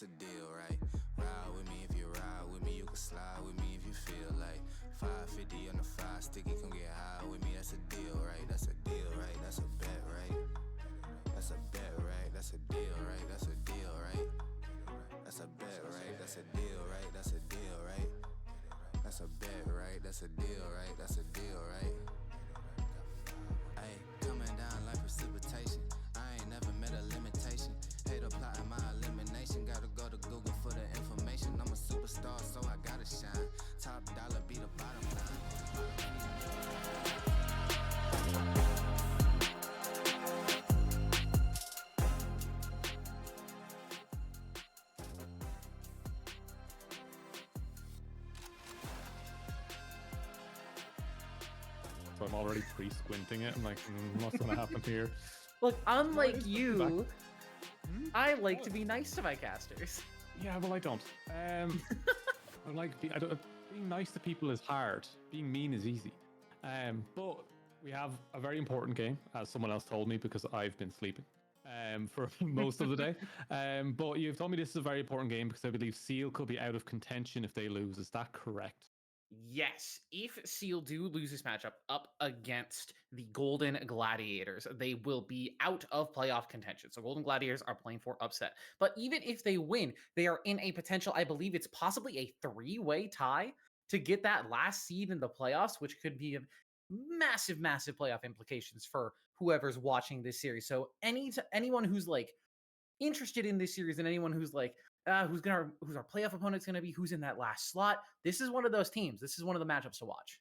that's a deal, right? Ride with me if you ride with me, you can slide with me if you feel like 550 on the 5 sticky, come get high with me, that's a deal, right? That's a deal, right? That's a bet, right? That's a bet, right? That's a deal, right? That's a deal, right? That's a bet, right? That's a deal, right? That's a deal, right? That's a bet, right? That's a deal, right? That's a deal, right? Ay, coming down like precipitation. I ain't never met a limitation. Hate plotting my elimination. Gotta go to Google for the information. I'm a superstar, so I gotta shine. Top dollar be the bottom line. So I'm already pre-squinting it. I'm like, what's gonna happen here? Look, unlike you, I like to be nice to my casters. Yeah, well, I don't. Being nice to people is hard. Being mean is easy. But we have a very important game, as someone else told me, because I've been sleeping for most of the day. But you've told me this is a very important game because I believe Seal could be out of contention if they lose. Is that correct? Yes, if Seal do lose this matchup up against the Golden Gladiators, they will be out of playoff contention. So Golden Gladiators are playing for upset. But even if they win, they are in a potential, I believe it's possibly a 3-way tie to get that last seed in the playoffs, which could be a massive, massive playoff implications for whoever's watching this series. So anyone who's like interested in this series and anyone who's like, who's our playoff opponent's going to be, who's in that last slot. This is one of those teams. This is one of the matchups to watch.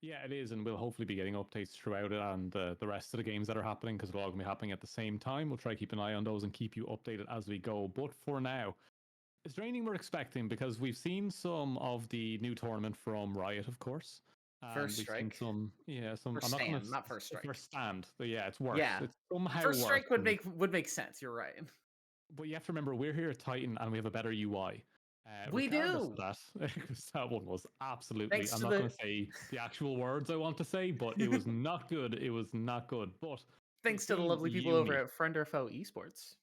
Yeah, it is, and we'll hopefully be getting updates throughout it and the rest of the games that are happening because they're all going to be happening at the same time. We'll try to keep an eye on those and keep you updated as we go. But for now, is there anything we're expecting? Because we've seen some of the new tournament from Riot, of course. First we've strike. Seen some. First stand, not first strike. First stand. But yeah, it's worse. Yeah, it's somehow first worse. strike would make sense. You're right. But you have to remember, we're here at Titan and we have a better UI. We do. That one was absolutely. I'm not going to say the actual words I want to say, but it was not good. It was not good. But thanks to the lovely people over at Friend or Foe Esports.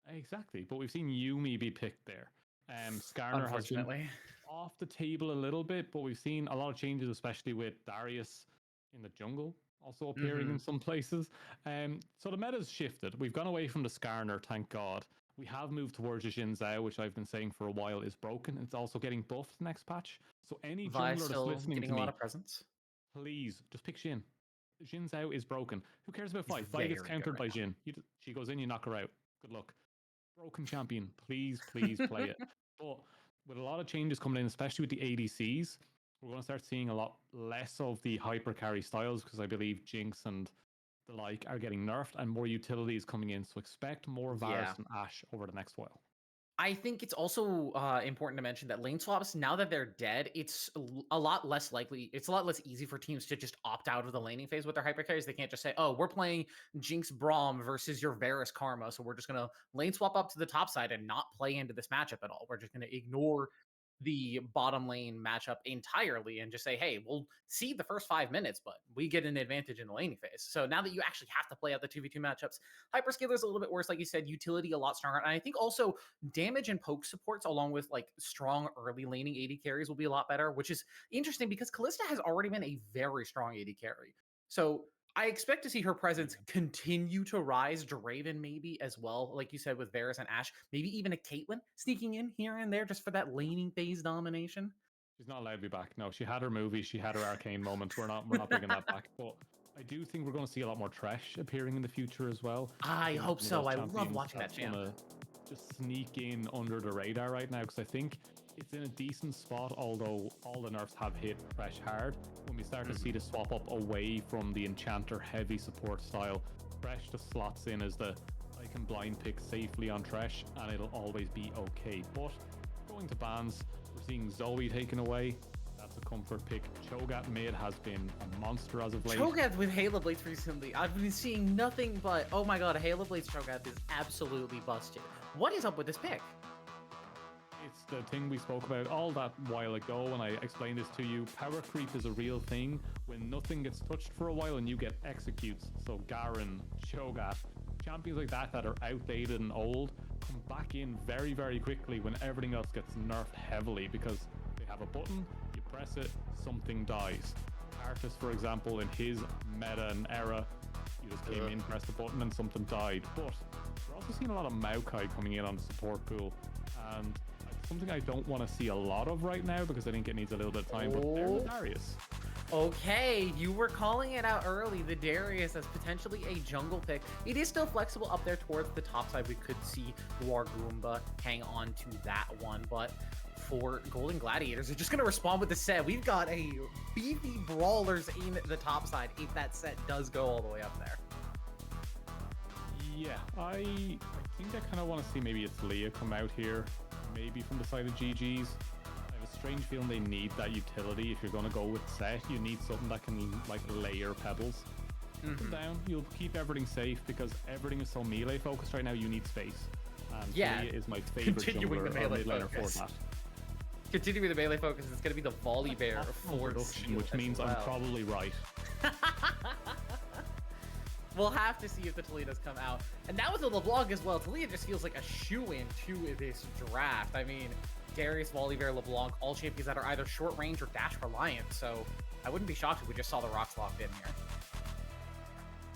Exactly. But we've seen Yumi be picked there. Skarner has been off the table a little bit, but we've seen a lot of changes, especially with Darius in the jungle also appearing in some places. So the meta's shifted. We've gone away from the Skarner, thank God. We have moved towards the Xin Zhao, which I've been saying for a while is broken. It's also getting buffed next patch. So any jungler that's listening getting to a lot me, of presents. Please just pick Xin. Xin Zhao is broken. Who cares about fight? Fight gets countered by Xin. She goes in, you knock her out. Good luck. Broken champion. Please play it. But with a lot of changes coming in, especially with the ADCs, we're going to start seeing a lot less of the hyper carry styles because I believe Jinx and the like are getting nerfed and more utilities coming in. So expect more Varus and Ashe over the next while. I think it's also important to mention that lane swaps, now that they're dead, it's a lot less likely. It's a lot less easy for teams to just opt out of the laning phase with their hyper carries. They can't just say, oh, we're playing Jinx Braum versus your Varus Karma, so we're just going to lane swap up to the top side and not play into this matchup at all. We're just going to ignore the bottom lane matchup entirely and just say, hey, we'll see the first 5 minutes, but we get an advantage in the laning phase. So now that you actually have to play out the 2v2 matchups, Hyperscaler's a little bit worse, like you said, utility a lot stronger. And I think also damage and poke supports along with like strong early laning AD carries will be a lot better, which is interesting because Kalista has already been a very strong AD carry. So I expect to see her presence continue to rise. Draven maybe as well, like you said, with Varus and Ashe. Maybe even a Caitlyn sneaking in here and there just for that laning phase domination. She's not allowed to be back. No, she had her movie. She had her arcane moment. We're not bringing that back. But I do think we're going to see a lot more Thresh appearing in the future as well. I hope so. I love watching that champ. Just sneak in under the radar right now because I think it's in a decent spot, although all the nerfs have hit Thresh hard. When we start to see the swap up away from the Enchanter heavy support style, Thresh just slots in as I can blind pick safely on Thresh and it'll always be okay. But going to bans, we're seeing Zoe taken away. That's a comfort pick. Cho'Gath mid has been a monster as of late. Cho'Gath with Halo Blades recently. I've been seeing nothing but, oh my god, Halo Blades Cho'Gath is absolutely busted. What is up with this pick? It's the thing we spoke about all that while ago when I explained this to you. Power creep is a real thing when nothing gets touched for a while and you get executes. So Garen, Cho'Gath, champions like that are outdated and old come back in very, very quickly when everything else gets nerfed heavily, because they have a button, you press it, something dies. Artis, for example, in his meta and era, you just came in, pressed the button, and something died. But we're also seeing a lot of Maokai coming in on the support pool, and something I don't want to see a lot of right now because I think it needs a little bit of time. But there's a Darius. Okay, you were calling it out early, the Darius as potentially a jungle pick. It is still flexible up there towards the top side. We could see Wargoomba hang on to that one, but for Golden Gladiators, they're just going to respond with the set. We've got a beefy Brawlers aim at the top side if that set does go all the way up there. Yeah, I think I kind of want to see maybe it's Leah come out here, maybe from the side of GG's. A strange feeling they need that utility. If you're going to go with set, you need something that can like layer pebbles. Put them down, you'll keep everything safe because everything is so melee focused right now. You need space, and Leah is my favorite jungler or mid laner for that. Continuing the melee focus, it's going to be the Volley Bear for production, which means I'm probably right. We'll have to see if the Talia's come out. And now with the LeBlanc as well, Talia just feels like a shoe-in to this draft. I mean, Darius, Volibear, LeBlanc, all champions that are either short range or dash reliant. So I wouldn't be shocked if we just saw the rocks locked in here.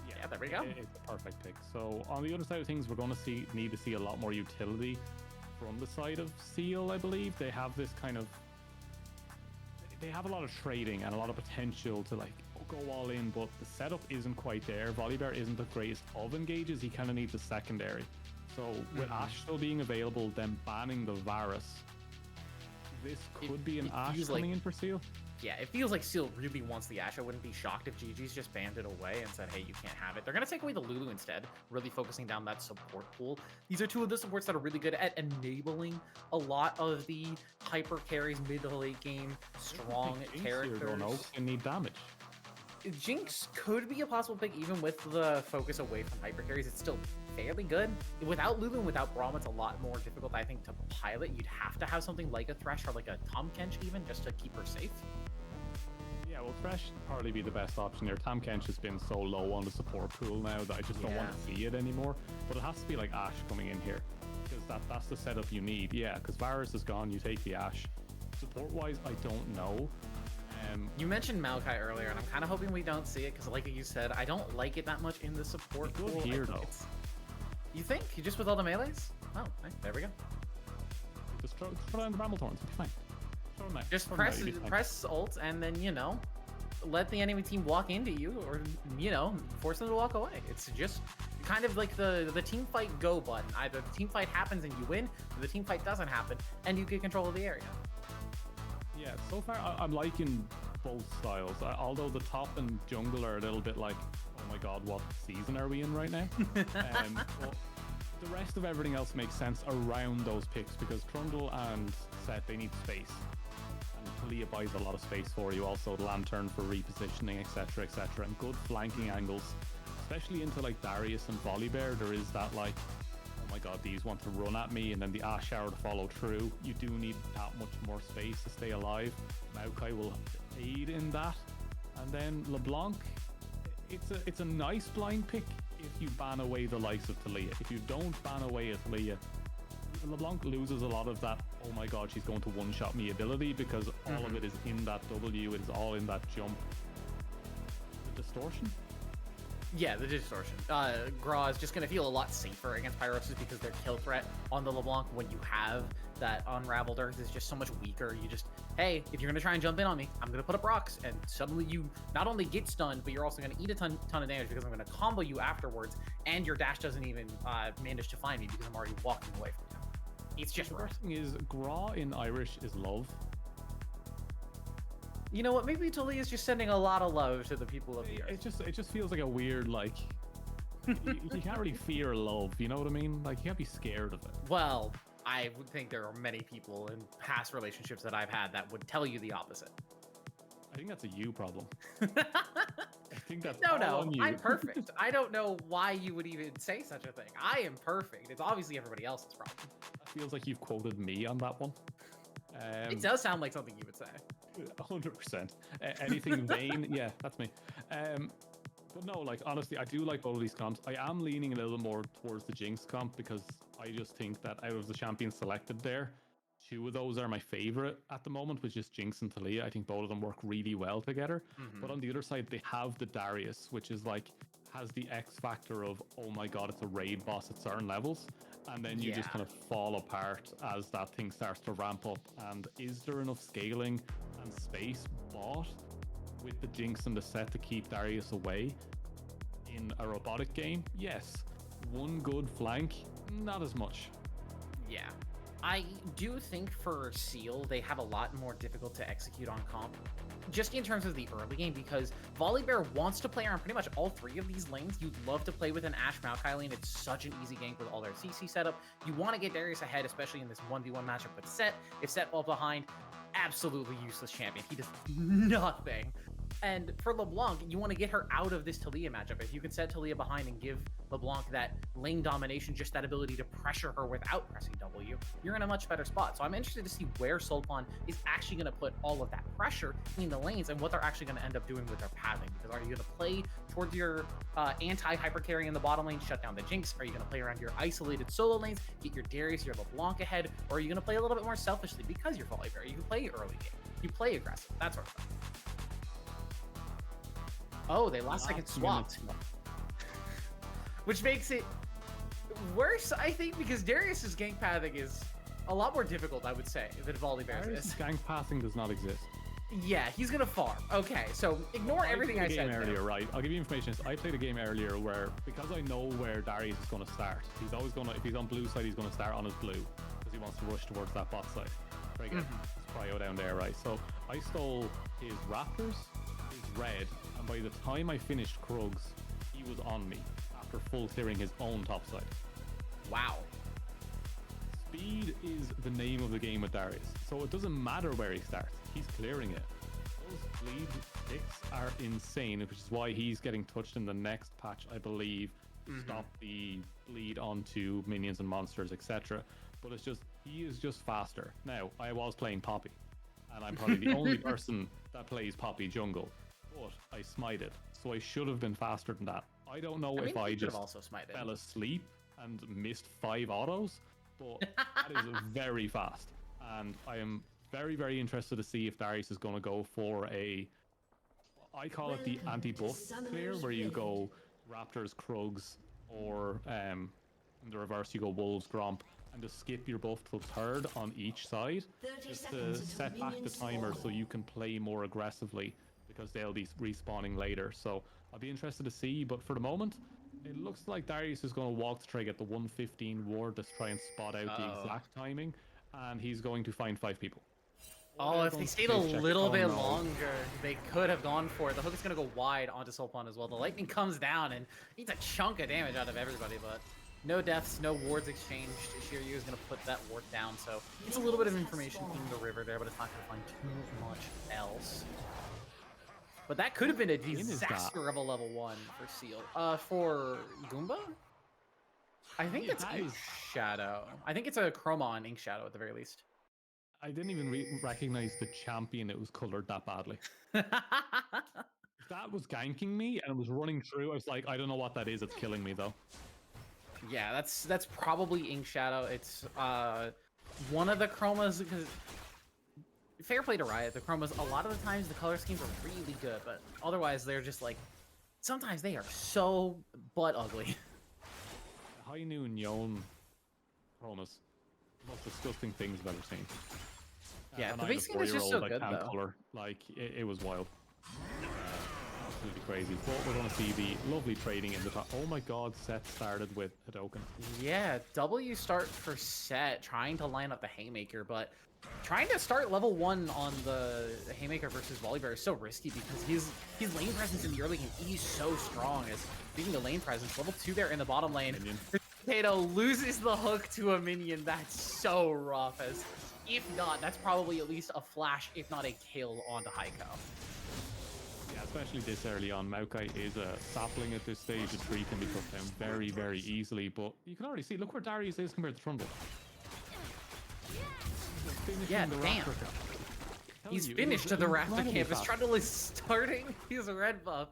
Yeah, there we go. It's a perfect pick. So on the other side of things, we're going to need to see a lot more utility from the side of Seal, I believe. They have this kind of... They have a lot of trading and a lot of potential to like go all in, but the setup isn't quite there. Volibear isn't the greatest of engages. He kind of needs a secondary. So with Ashe still being available, then banning the Varus, this could be an Ashe coming in for Seal. Yeah, it feels like Seal really wants the Ashe. I wouldn't be shocked if GG's just banned it away and said, hey, you can't have it. They're going to take away the Lulu instead, really focusing down that support pool. These are two of the supports that are really good at enabling a lot of the hyper carries mid to late game, strong characters. And need damage. Jinx could be a possible pick even with the focus away from hyper carries. It's still fairly good. Without Lulu and without Braum, it's a lot more difficult, I think, to pilot. You'd have to have something like a Thresh or like a Tahm Kench even just to keep her safe. Yeah, well, Thresh would probably be the best option here. Tahm Kench has been so low on the support pool now that I just don't want to see it anymore. But it has to be like Ashe coming in here because that's the setup you need. Yeah, because Varus is gone, you take the Ashe. Support-wise, I don't know. You mentioned Maokai earlier, and I'm kind of hoping we don't see it because, like you said, I don't like it that much in the support pool. Here, though. You think? You just with all the melees? Oh, okay, there we go. Just throw down the Bramble Thorns, it'll be fine. Throw them out. Just press ult, and then, you know, let the enemy team walk into you, or, you know, force them to walk away. It's just kind of like the team fight go button. Either the team fight happens and you win, or the team fight doesn't happen, and you get control of the area. Yeah, so far I'm liking both styles. Although the top and jungle are a little bit like, oh my god, what season are we in right now? Well, the rest of everything else makes sense around those picks because Trundle and Set, they need space. And Talia buys a lot of space for you. Also, Lantern for repositioning, etc., etc. And good flanking angles, especially into like Darius and Volibear. There is that like, oh my god, these want to run at me, and then the Ashe Shower to follow through. You do need that much more space to stay alive. Maokai will aid in that. And then LeBlanc, it's a nice blind pick if you ban away the likes of Talia. If you don't ban away a Talia, LeBlanc loses a lot of that, oh my god, she's going to one-shot me ability because all of it is in that W, it is all in that jump. The distortion? Yeah, the distortion. Gra is just going to feel a lot safer against Pyrosis because their kill threat on the LeBlanc when you have that Unraveled Earth is just so much weaker. You just, hey, if you're going to try and jump in on me, I'm going to put up rocks. And suddenly you not only get stunned, but you're also going to eat a ton of damage because I'm going to combo you afterwards. And your dash doesn't even manage to find me because I'm already walking away from you. It's just the worst thing is Gra in Irish is love. You know what? Maybe Talia is just sending a lot of love to the people of the earth. It just feels like a weird, like, you can't really fear love, you know what I mean? Like, you can't be scared of it. Well, I would think there are many people in past relationships that I've had that would tell you the opposite. I think that's a you problem. I think that's all on you. I'm perfect. I don't know why you would even say such a thing. I am perfect. It's obviously everybody else's problem. It feels like you've quoted me on that one. It does sound like something you would say. 100%. Anything vain? Yeah, that's me. But no, like honestly, I do like both of these comps. I am leaning a little more towards the Jinx comp because I just think that out of the champions selected there, two of those are my favorite at the moment, which is Jinx and Talia. I think both of them work really well together. But on the other side, they have the Darius, which is like has the X factor of, oh my god, it's a raid boss at certain levels, and then you just Yeah. kind of fall apart as that thing starts to ramp up. And is there enough scaling and space bought with the Jinx and the set to keep Darius away in a robotic game? Yes. One good flank, not as much. Yeah. I do think for Seal, they have a lot more difficult to execute on comp, just in terms of the early game, because Volibear wants to play around pretty much all three of these lanes. You'd love to play with an Ashe Maokai lane. It's such an easy gank with all their CC setup. You want to get Darius ahead, especially in this 1v1 matchup with Set. If Set falls behind, absolutely useless champion. He does nothing. And for LeBlanc, you want to get her out of this Talia matchup. If you can set Talia behind and give LeBlanc that lane domination, just that ability to pressure her without pressing W, you're in a much better spot. So I'm interested to see where Sulpan is actually going to put all of that pressure in the lanes and what they're actually going to end up doing with their pathing. Because are you going to play towards your anti-hyper carry in the bottom lane, shut down the Jinx? Are you going to play around your isolated solo lanes, get your Darius, your LeBlanc ahead? Or are you going to play a little bit more selfishly because you're Volibear? You can play early game. You play aggressive. That sort of thing. Oh, they last second swapped. Which makes it worse, I think, because Darius's gank pathing is a lot more difficult, I would say, than Volibear's Darius' is. gank passing does not exist. Yeah, he's gonna farm. Okay, so ignore everything I said earlier, there. right? I'll give you information. I played a game earlier where, because I know where Darius is going to start, he's always going to, if he's on blue side, he's going to start on his blue because he wants to rush towards that bot side. Very good. His prio down there, right? So I stole his Raptors, his red, and by the time I finished Krugs, he was on me after full clearing his own top side. Wow. Speed is the name of the game with Darius, so it doesn't matter where he starts, he's clearing it. Those bleed picks are insane, which is why he's getting touched in the next patch, I believe, to stop the bleed onto minions and monsters, etc. But it's just, he is just faster. Now, I was playing Poppy, and I'm probably the only person that plays Poppy jungle, but I smited, so I should have been faster than that. I don't know if I just also smited. fell asleep and missed 5 autos, but that is very fast. And I am very, very interested to see if Darius is going to go for a, I call it the anti-buff clear, where you go Raptors, Krugs, or in the reverse you go Wolves, Gromp, and just skip your buff till third on each side, just to set back the timer so you can play more aggressively, because they'll be respawning later. So I'll be interested to see, but for the moment, it looks like Darius is going to walk to try get the 115 ward to try and spot out the exact timing, and he's going to find 5 people. Oh, if they stayed a little bit longer, they could have gone for it. The hook is going to go wide onto Sulpan as well. The lightning comes down and eats a chunk of damage out of everybody, but no deaths, no wards exchanged. Shiryu is going to put that ward down, so it's a little bit of information in the river there, but it's not going to find too much else. But that could have been a disaster of a level 1 for Seal. For Goomba? I think it's Ink Shadow. I think it's a Chroma on Ink Shadow at the very least. I didn't even recognize the champion. It was colored that badly. If that was ganking me and it was running through, I was like, I don't know what that is. It's killing me though. Yeah, that's probably Ink Shadow. It's one of the Chromas, because fair play to Riot, the Chromas, a lot of the times the color schemes are really good, but otherwise they're just like, sometimes they are so butt ugly. High Noon Yon Chromas. Most disgusting things I've ever seen. Yeah, the base game is just so good though. Color. Like, it was wild. Absolutely crazy. But we're going to see the lovely trading in the top. Oh my god, Set started with Hadoken. Yeah, W start for Set, trying to line up the Haymaker, but trying to start level 1 on the Haymaker versus Volibear is so risky because his lane presence in the early game is so strong. As speaking of lane presence, level 2 there in the bottom lane. Potato loses the hook to a minion. That's so rough. As if not, that's probably at least a flash, if not a kill onto Heiko. Yeah, especially this early on. Maokai is a sapling at this stage. A tree can be cut down very, very easily. But you can already see, look where Darius is compared to Trundle. Yeah, damn. He's finished to the Raptor campus. Trundle is starting his red buff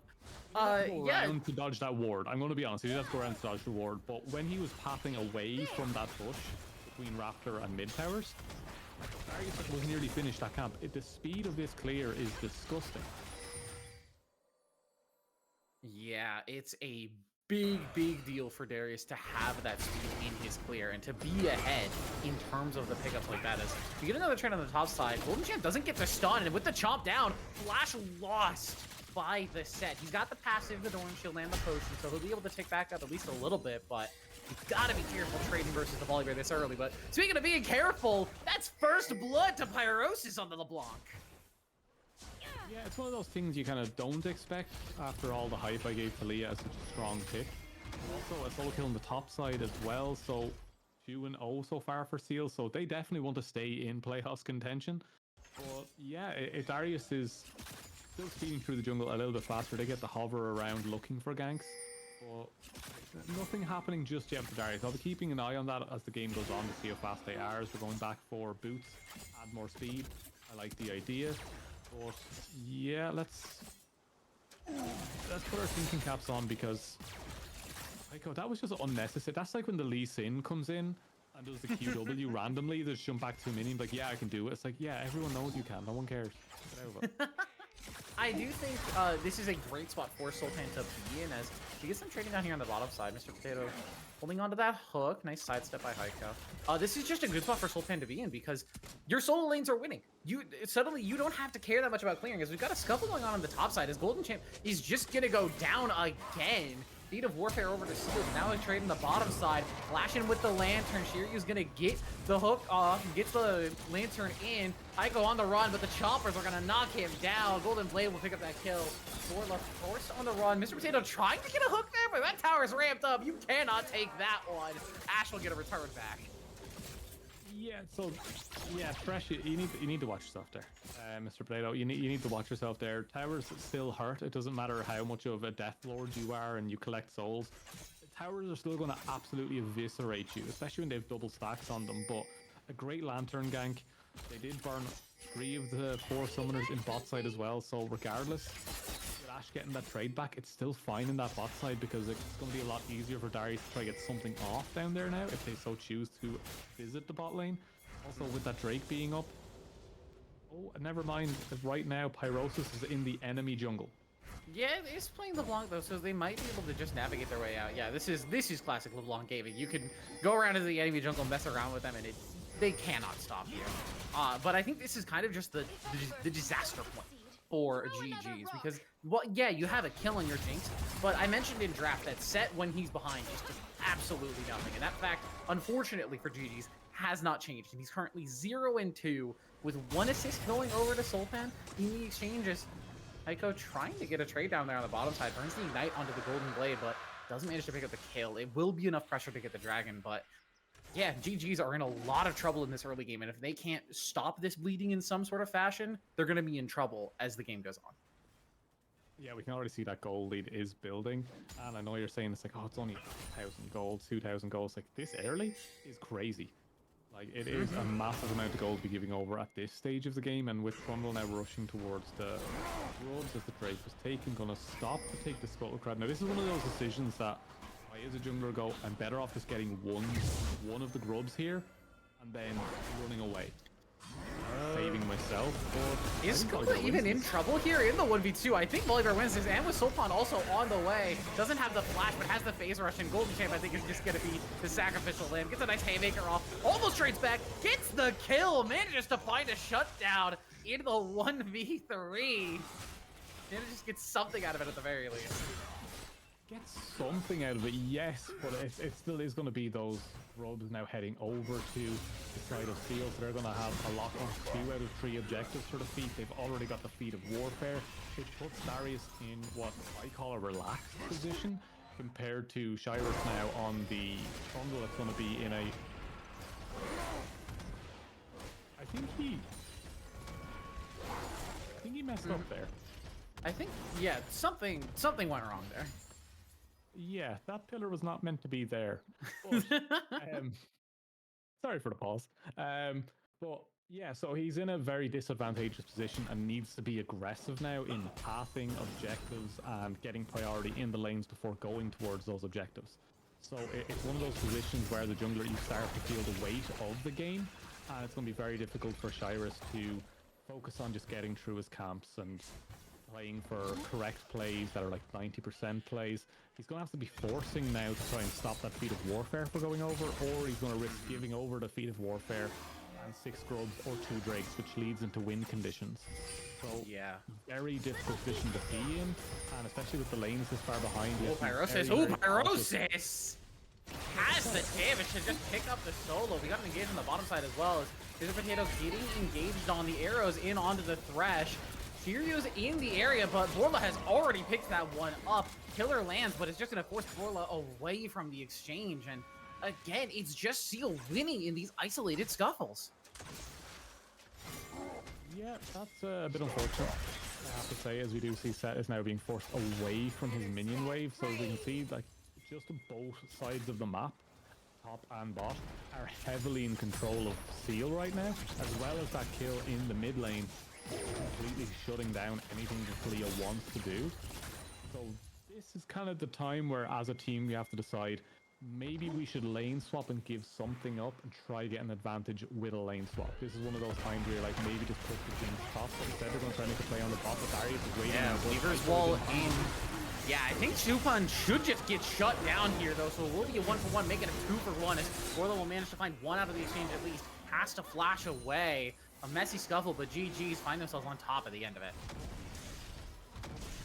Go Yeah, around to dodge that ward. I'm going to be honest, he did have to go around to dodge the ward, but when he was pathing away from that bush between Raptor and mid towers, Darius was nearly finished that camp. The speed of this clear is disgusting. yeah, it's a big deal for Darius to have that speed in his clear and to be ahead in terms of the pickups like that. As you get another trade on the top side, Golden Champ doesn't get the stun, and with the chomp down, Flash lost by the set. He's got the passive, the Dorm Shield, and the potion, so he'll be able to take back up at least a little bit, but you've got to be careful trading versus the Volibear this early. But speaking of being careful, that's first blood to Pyrosis on the LeBlanc. Yeah, it's one of those things you kind of don't expect after all the hype I gave to Leah as such a strong pick. Also, a solo kill on the top side as well, so 2-0 so far for Seal, so they definitely want to stay in playoffs contention. But yeah, Darius is still speeding through the jungle a little bit faster. They get the hover around looking for ganks, but nothing happening just yet for Darius. I'll be keeping an eye on that as the game goes on to see how fast they are. As we're going back for boots, add more speed. I like the idea. But yeah, let's put our thinking caps on, because that was just unnecessary. That's like when the Lee Sin comes in and does the QW randomly. They just jump back to a minion, like, yeah, I can do it. It's like, yeah, everyone knows you can. No one cares. Get out of it. I do think this is a great spot for Sultan to be in, as he gets some trading down here on the bottom side. Mr. Potato holding onto that hook. Nice sidestep by Heiko. This is just a good spot for Sultan to be in, because your solo lanes are winning. Suddenly you don't have to care that much about clearing, as we've got a scuffle going on the top side, as Golden Champ is just gonna go down again. Feet of Warfare over to Seal. Now a trade on the bottom side. Flashing with the Lantern. Shiryu's gonna get the hook off. Gets the Lantern in. Heiko on the run, but the Choppers are gonna knock him down. Golden Blade will pick up that kill. Four left, forced on the run. Mr. Potato trying to get a hook there, but that tower's ramped up. You cannot take that one. Ash will get a return back. Yeah, so yeah, Fresh, you need to watch yourself there, Mr. Potato. You need to watch yourself there. Towers still hurt. It doesn't matter how much of a Death Lord you are and you collect souls. The towers are still going to absolutely eviscerate you, especially when they have double stacks on them. But a great Lantern gank. They did burn 3 of the 4 summoners in bot side as well. So regardless, with Ash getting that trade back, it's still fine in that bot side, because it's going to be a lot easier for Darius to try to get something off down there now if they so choose to visit the bot lane. Also, with that Drake being up, oh, never mind, right now Pyrosis is in the enemy jungle. Yeah, it's playing LeBlanc though, so they might be able to just navigate their way out. Yeah, this is classic LeBlanc gaming. You can go around into the enemy jungle, mess around with them, and they cannot stop you. But I think this is kind of just the disaster point for GG's, because, well, yeah, you have a kill on your Jinx, but I mentioned in draft that Set, when he's behind, just does absolutely nothing, and that fact, unfortunately for GG's, has not changed, and he's currently 0-2 with 1 assist going over to Sultan. In the exchanges, Heiko trying to get a trade down there on the bottom side, burns the Ignite onto the Golden Blade, but doesn't manage to pick up the kill. It will be enough pressure to get the Dragon, but yeah, GG's are in a lot of trouble in this early game, and if they can't stop this bleeding in some sort of fashion, they're going to be in trouble as the game goes on. Yeah, we can already see that gold lead is building, and I know you're saying it's like, oh, it's only 1,000 gold, 2,000 gold. It's like, this early is crazy. Like, it is a massive amount of gold to be giving over at this stage of the game, and with Trundle now rushing towards the grubs as the Drake was taken, gonna stop to take the Scuttle Crab. Now, this is one of those decisions that I, as a jungler, go, I'm better off just getting one of the grubs here, and then running away. Saving myself. But is Scuttle even in trouble here in the 1v2? I think Volibear wins this, and with Sultan also on the way. Doesn't have the flash, but has the phase rush, and Golden Champ, I think, is just going to be the sacrificial lamb. Gets a nice haymaker off, almost trades back, gets the kill, manages to find a shutdown in the 1v3. Manages to get something out of it at the very least. Get something out of it, yes, but it still is going to be those grubs now heading over to the side of Seal, so they're going to have a lock on 2 out of 3 objectives for the feat. They've already got the feat of Warfare. It puts Darius in what I call a relaxed position compared to Shyrus now on the Trundle. That's going to be in a... I think he messed up there. I think, yeah, something went wrong there. Yeah, that pillar was not meant to be there. But, sorry for the pause. But Yeah, so he's in a very disadvantageous position and needs to be aggressive now in pathing objectives and getting priority in the lanes before going towards those objectives. So it's one of those positions where the jungler, you start to feel the weight of the game, and it's going to be very difficult for Shyrus to focus on just getting through his camps and playing for correct plays that are like 90% plays. He's going to have to be forcing now to try and stop that feat of warfare for going over, or he's going to risk giving over the feat of warfare and 6 grubs or 2 drakes, which leads into win conditions. So Yeah. very difficult position to be in, and especially with the lanes this far behind. Oh, Pyrosis! Oh, Pyrosis! Has the damage to just pick up the solo. We got an engage on the bottom side as well. As Mr. Potato getting engaged on the arrows in onto the Thresh. Furio's in the area, but Borla has already picked that one up. Killer lands, but it's just going to force Borla away from the exchange. And again, it's just Seal winning in these isolated scuffles. Yeah, that's a bit unfortunate, I have to say, as we do see Set is now being forced away from his minion wave. So we can see, like, just both sides of the map, top and bot, are heavily in control of Seal right now, as well as that kill in the mid lane, completely shutting down anything that Talia wants to do. So this is kind of the time where, as a team, we have to decide, maybe we should lane swap and give something up and try get an advantage with a lane swap. This is one of those times where you're like, maybe just put the Jinx top, but instead they're going to try to make a play on the bot, but Darius is waiting. Yeah, Weaver's wall in. Yeah, I think Shupan should just get shut down here, though, so it will be a 1-for-1, making a 2-for-1, as Borla will manage to find one out of the exchange at least. Has to flash away. A messy scuffle, but GG's find themselves on top at the end of it.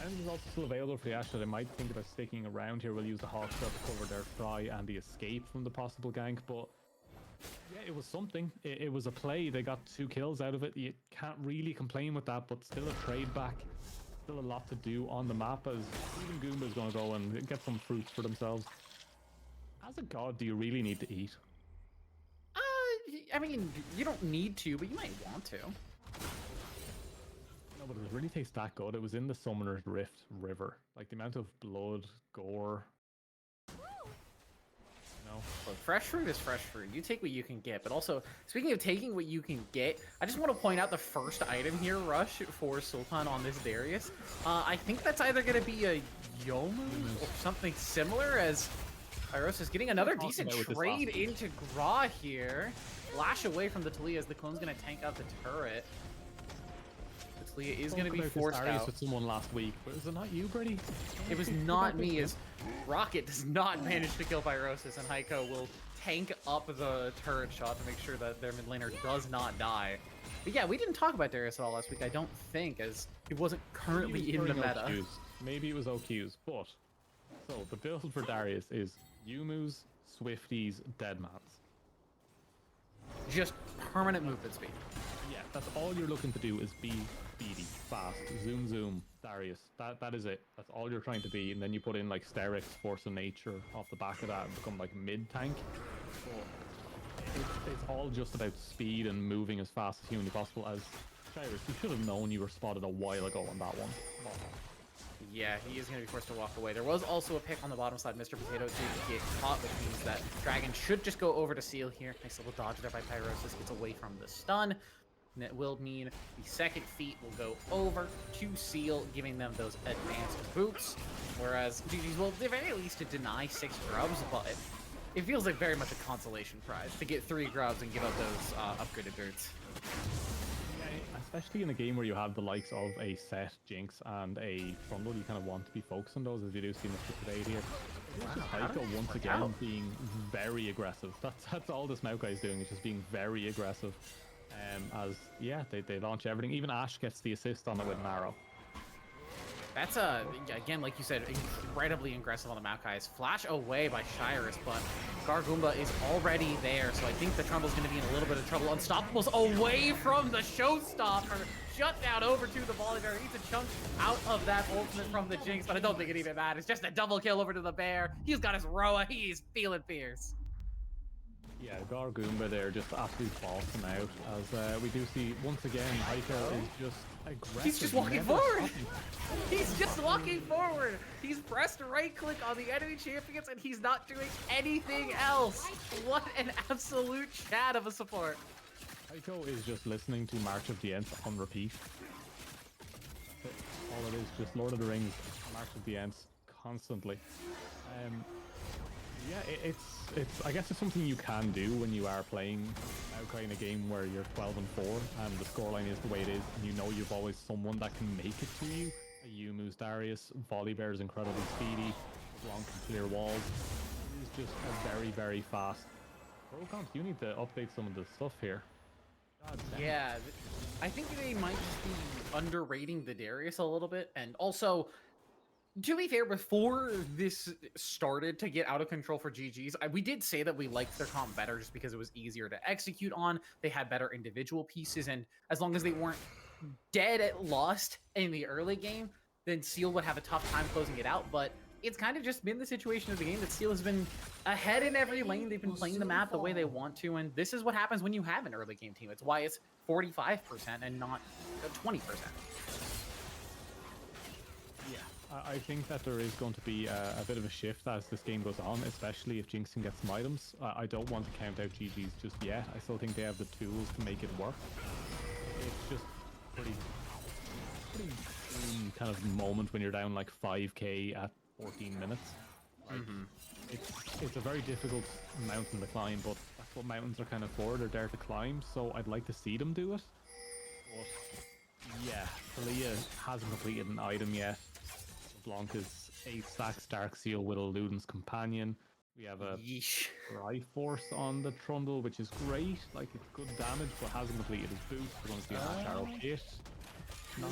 And he's also still available for the Ashe, that they might think about sticking around here. We'll use the Hawk Shot to cover their try and the escape from the possible gank, but yeah, it was something. It was a play. They got 2 kills out of it. You can't really complain with that, but still a trade back. Still a lot to do on the map, as even Goomba's going to go and get some fruits for themselves. As a god, do you really need to eat? I mean, you don't need to, but you might want to. No, but it really tastes that good. It was in the Summoner's Rift River. Like, the amount of blood, gore. No. Look, fresh fruit is fresh fruit. You take what you can get, but also, speaking of taking what you can get, I just want to point out the first item here, Rush, for Sultan on this Darius. I think that's either going to be a Yomu or something similar, as Pyros is getting another decent trade into Gra here. Flash away from the Talia as the clone's going to tank out the turret. The Talia is going to be forced out. With someone last week, but was it not you, Brady? It was not me, as Rocket does not manage to kill Pyrosis, and Heiko will tank up the turret shot to make sure that their mid laner does not die. But yeah, we didn't talk about Darius at all last week, I don't think, as he wasn't currently in the meta. OQs. Maybe it was OQs, but so the build for Darius is Yumu's, Swifties, Deadmans. Just permanent movement speed. Yeah, that's all you're looking to do, is be speedy, fast, zoom, Darius. That is it. That's all you're trying to be, and then you put in like Sterix, Force of Nature off the back of that and become like mid-tank. It's all just about speed and moving as fast as humanly possible. As Shyrus, you should have known you were spotted a while ago on that one. Yeah, he is going to be forced to walk away. There was also a pick on the bottom side. Mr. Potato did get caught, which means that Dragon should just go over to Seal here. Nice little dodge there by Pyrosis. Gets away from the stun. And it will mean the second feat will go over to Seal, giving them those advanced boots. Whereas GG's will, at the very least, to deny 6 grubs, but it feels like very much a consolation prize to get 3 grubs and give up those upgraded boots. Especially in a game where you have the likes of a Set, Jinx, and a Trundle, you kind of want to be focused on those, as you do see Mr. Today here. Wow, Heiko once again being very aggressive. That's all this Maokai is doing, is just being very aggressive. As yeah, they launch everything. Even Ashe gets the assist on it with an arrow. That's again, like you said, incredibly aggressive on the Maokai's. Flash away by Shyrus, but Gargoomba is already there, so I think the Trundle's going to be in a little bit of trouble. Unstoppables away from the Showstopper. Shut down over to the volley bear. Needs a chunk out of that ultimate from the Jinx, but I don't think it even matters. Just a double kill over to the bear. He's got his Roa. He's feeling fierce. Yeah, Gargoomba there just absolutely bossing out, as we do see once again Heiko is just aggressive. He's just walking forward. He's just walking forward. He's pressed right click on the enemy champions and he's not doing anything else. What an absolute chat of a support. Heiko is just listening to March of the Ents on repeat. All it is, just Lord of the Rings, March of the Ents, constantly. Yeah, it's. I guess it's something you can do when you are playing Maokai in a game where you're 12-4 and the scoreline is the way it is, and you know you've always someone that can make it to you. A Yumu's Darius, Volibear is incredibly speedy, LeBlanc can clear walls. It is just a very, very fast. Procomp, you need to update some of the stuff here. God damn. Yeah, I think they might just be underrating the Darius a little bit, and also, to be fair, before this started to get out of control for GG's, we did say that we liked their comp better just because it was easier to execute on. They had better individual pieces, and as long as they weren't dead at Lost in the early game, then Seal would have a tough time closing it out. But it's kind of just been the situation of the game that Seal has been ahead in every lane. They've been playing the map the way they want to, and this is what happens when you have an early game team. It's why it's 45% and not 20%. I think that there is going to be a bit of a shift as this game goes on, especially if Jinx can get some items. I don't want to count out GG's just yet. I still think they have the tools to make it work. It's just pretty kind of moment when you're down like 5k at 14 minutes. Like, it's a very difficult mountain to climb, but that's what mountains are kind of for. They're there to climb, so I'd like to see them do it. But yeah, Talia hasn't completed an item yet. Blanca's 8 stacks Dark Seal with Luden's Companion. We have a Triforce on the Trundle, which is great. Like, it's good damage, but hasn't completed his boost. We're going to see an Arrow Kit. Not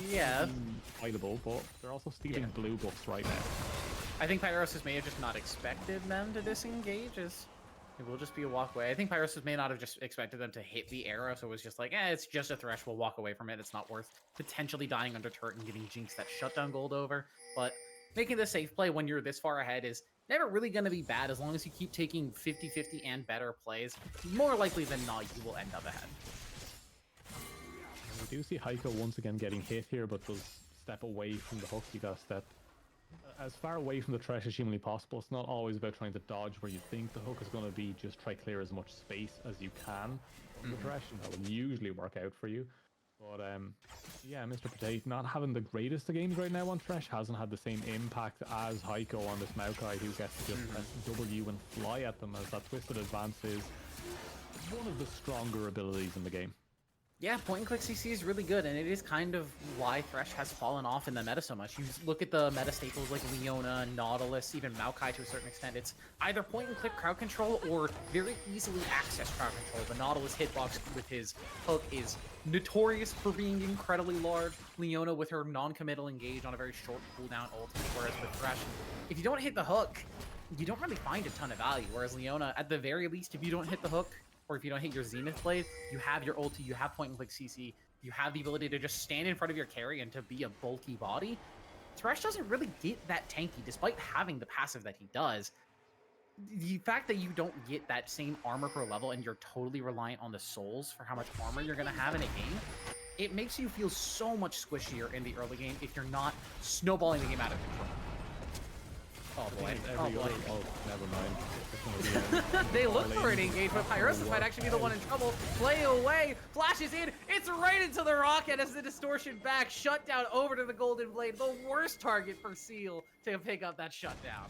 fightable, but they're also stealing blue buffs right now. I think Pyrosis may have just not expected them to disengage, as it will just be a walkway. I think Pyrosis may not have just expected them to hit the arrow, so it was just like, it's just a thresh, we'll walk away from it. It's not worth potentially dying under turret and getting Jinx that shutdown gold over. But making the safe play when you're this far ahead is never really going to be bad, as long as you keep taking 50-50 and better plays. More likely than not, you will end up ahead. We do see Heiko once again getting hit here, but does step away from the hook. You gotta step as far away from the thresh as humanly possible. It's not always about trying to dodge where you think the hook is going to be. Just try clear as much space as you can from the thresh, and that will usually work out for you. But yeah, Mr. Potato not having the greatest of games right now on thresh. Hasn't had the same impact as Heiko on this Maokai, who gets to just press W and fly at them, as that Twisted Advance is one of the stronger abilities in the game. Yeah, point and click CC is really good, and it is kind of why Thresh has fallen off in the meta so much. You look at the meta staples like Leona, Nautilus, even Maokai to a certain extent. It's either point and click crowd control or very easily access crowd control. The Nautilus hitbox with his hook is notorious for being incredibly large. Leona with her non-committal engage on a very short cooldown ult, whereas with Thresh, if you don't hit the hook, you don't really find a ton of value. Whereas Leona, at the very least, if you don't hit the hook, or if you don't hit your Zenith blade, you have your ulti, you have point and click CC, you have the ability to just stand in front of your carry and to be a bulky body. Thresh doesn't really get that tanky, despite having the passive that he does. The fact that you don't get that same armor per level and you're totally reliant on the souls for how much armor you're going to have in a game, it makes you feel so much squishier in the early game if you're not snowballing the game out of control. Oh boy. Oh boy. Oh, never mind. They look for an engage, but Pyrosis might actually be the one in trouble. Play away, flashes in, it's right into the rocket as the distortion back, shutdown over to the Golden Blade, the worst target for Seal to pick up that shutdown.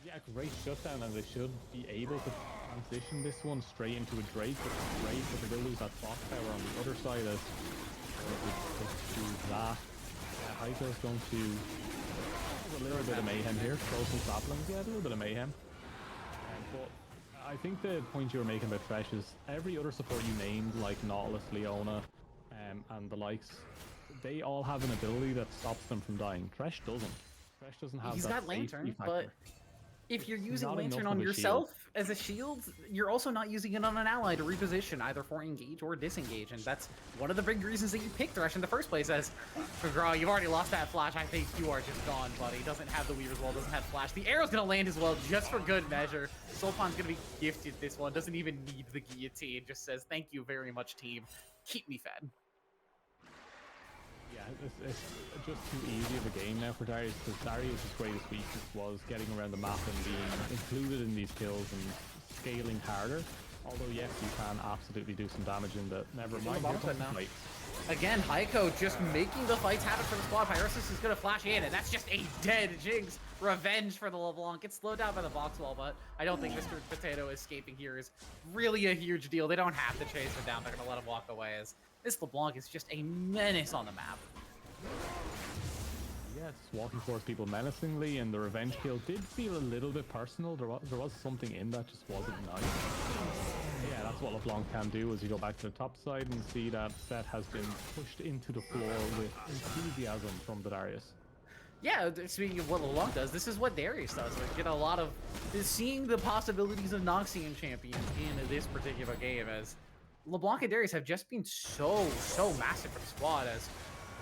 Yeah, great shutdown, and they should be able to transition this one straight into a Drake, but great, but they will lose that box power on the other side as they do that. Heiko's going to a little bit of mayhem here, throw some saplings, yeah, a little bit of mayhem. But I think the point you were making about Thresh is every other support you named, like Nautilus, Leona, and the likes, they all have an ability that stops them from dying. Thresh doesn't. Thresh doesn't have He's that got Lantern, factor. but if you're using Not Lantern enough on of a yourself as a shield, you're also not using it on an ally to reposition, either for engage or disengage, and that's one of the big reasons that you picked Thresh in the first place. As Graw, you've already lost that flash. I think you are just gone, buddy. Doesn't have the Weaver's Wall, doesn't have flash. The arrow's gonna land as well, just for good measure. Sulpan's gonna be gifted this one. Doesn't even need the guillotine. Just says, thank you very much, team. Keep me fed. Yeah, it's just too easy of a game now for Darius, because Darius' greatest weakness was getting around the map and being included in these kills and scaling harder. Although yes, you can absolutely do some damage in the. Never mind. bottom Here side comes now. the fight. Again, Heiko just making the fights happen for the squad. Pyrosis is going to flash in, and that's just a dead Jinx. Revenge for the LeBlanc. Gets slowed down by the box wall, but I don't think Mr. Potato escaping here is really a huge deal. They don't have to chase him down. They're going to let him walk away, as this LeBlanc is just a menace on the map. Yes, walking towards people menacingly, and the revenge kill did feel a little bit personal. There was something in that just wasn't nice. Yeah, that's what LeBlanc can do, is you go back to the top side and see that Seth has been pushed into the floor with enthusiasm from the Darius. Yeah, speaking of what LeBlanc does, this is what Darius does. We get a lot of seeing the possibilities of Noxian champions in this particular game, as LeBlanc and Darius have just been so massive for the squad. As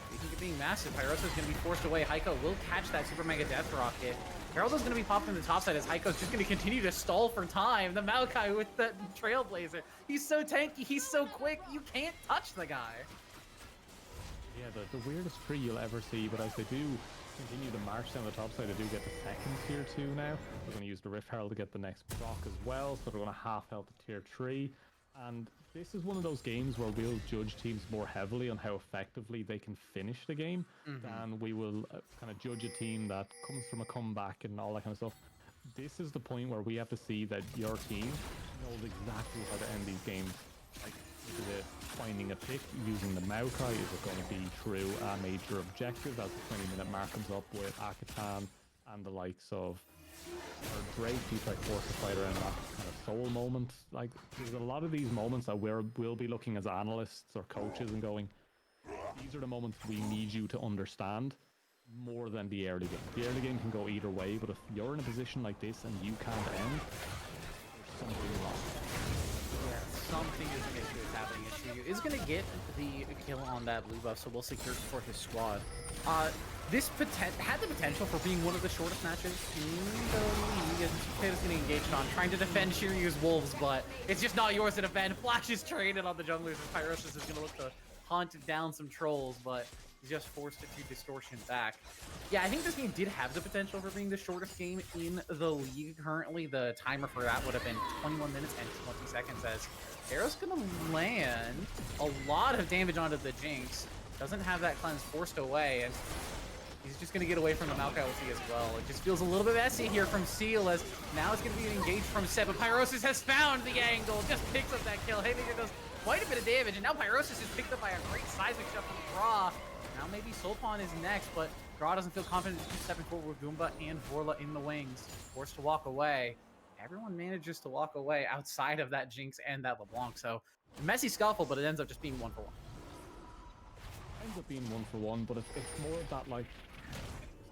speaking of being massive, Pyrosa is going to be forced away. Heiko will catch that Super Mega Death Rocket. Geraldo's going to be popped in the top side as Heiko's just going to continue to stall for time. The Maokai with the Trailblazer. He's so tanky, he's so quick, you can't touch the guy. Yeah, the weirdest tree you'll ever see, but as they do continue to march down the top side, they do get the second tier 2 now. They're going to use the Rift Herald to get the next proc as well, so they're going to half health the tier 3. And this is one of those games where we'll judge teams more heavily on how effectively they can finish the game than we will kind of judge a team that comes from a comeback and all that kind of stuff. This is the point where we have to see that your team knows exactly how to end these games. Like, is it finding a pick using the Maokai? Is it going to be through a major objective as the 20-minute mark comes up with Akatan and the likes of Drake? You try to force a fight around that kind of soul moment. Like, there's a lot of these moments that we'll be looking as analysts or coaches and going, these are the moments we need you to understand more than the early game. The early game can go either way, but if you're in a position like this and you can't end, there's something wrong. Yeah, something is an issue that's happening. Issue is going to get the kill on that blue buff, so we'll secure it for his squad. This had the potential for being one of the shortest matches in the league. Potato's getting engaged on, trying to defend Shiryu's Wolves, but it's just not yours to defend. Flash is traded on the junglers, as Pyrosis is going to look to hunt down some trolls, but he's just forced it to distortion back. Yeah, I think this game did have the potential for being the shortest game in the league. Currently, the timer for that would have been 21 minutes and 20 seconds, as Arrow's going to land a lot of damage onto the Jinx. Doesn't have that cleanse forced away, and he's just going to get away from the Maokai ulti as well. It just feels a little bit messy here from Seal, as now it's going to be engaged from Seb, but Pyrosis has found the angle, just picks up that kill. Haymaker does quite a bit of damage, and now Pyrosis is picked up by a great seismic shot from Gra. Now maybe Sulpan is next, but Gra doesn't feel confident to keep stepping forward with Goomba and Vorla in the wings. Forced to walk away. Everyone manages to walk away outside of that Jinx and that LeBlanc, so messy scuffle, but it ends up just being 1-for-1. Ends up being 1-for-1, but it's more of that, like,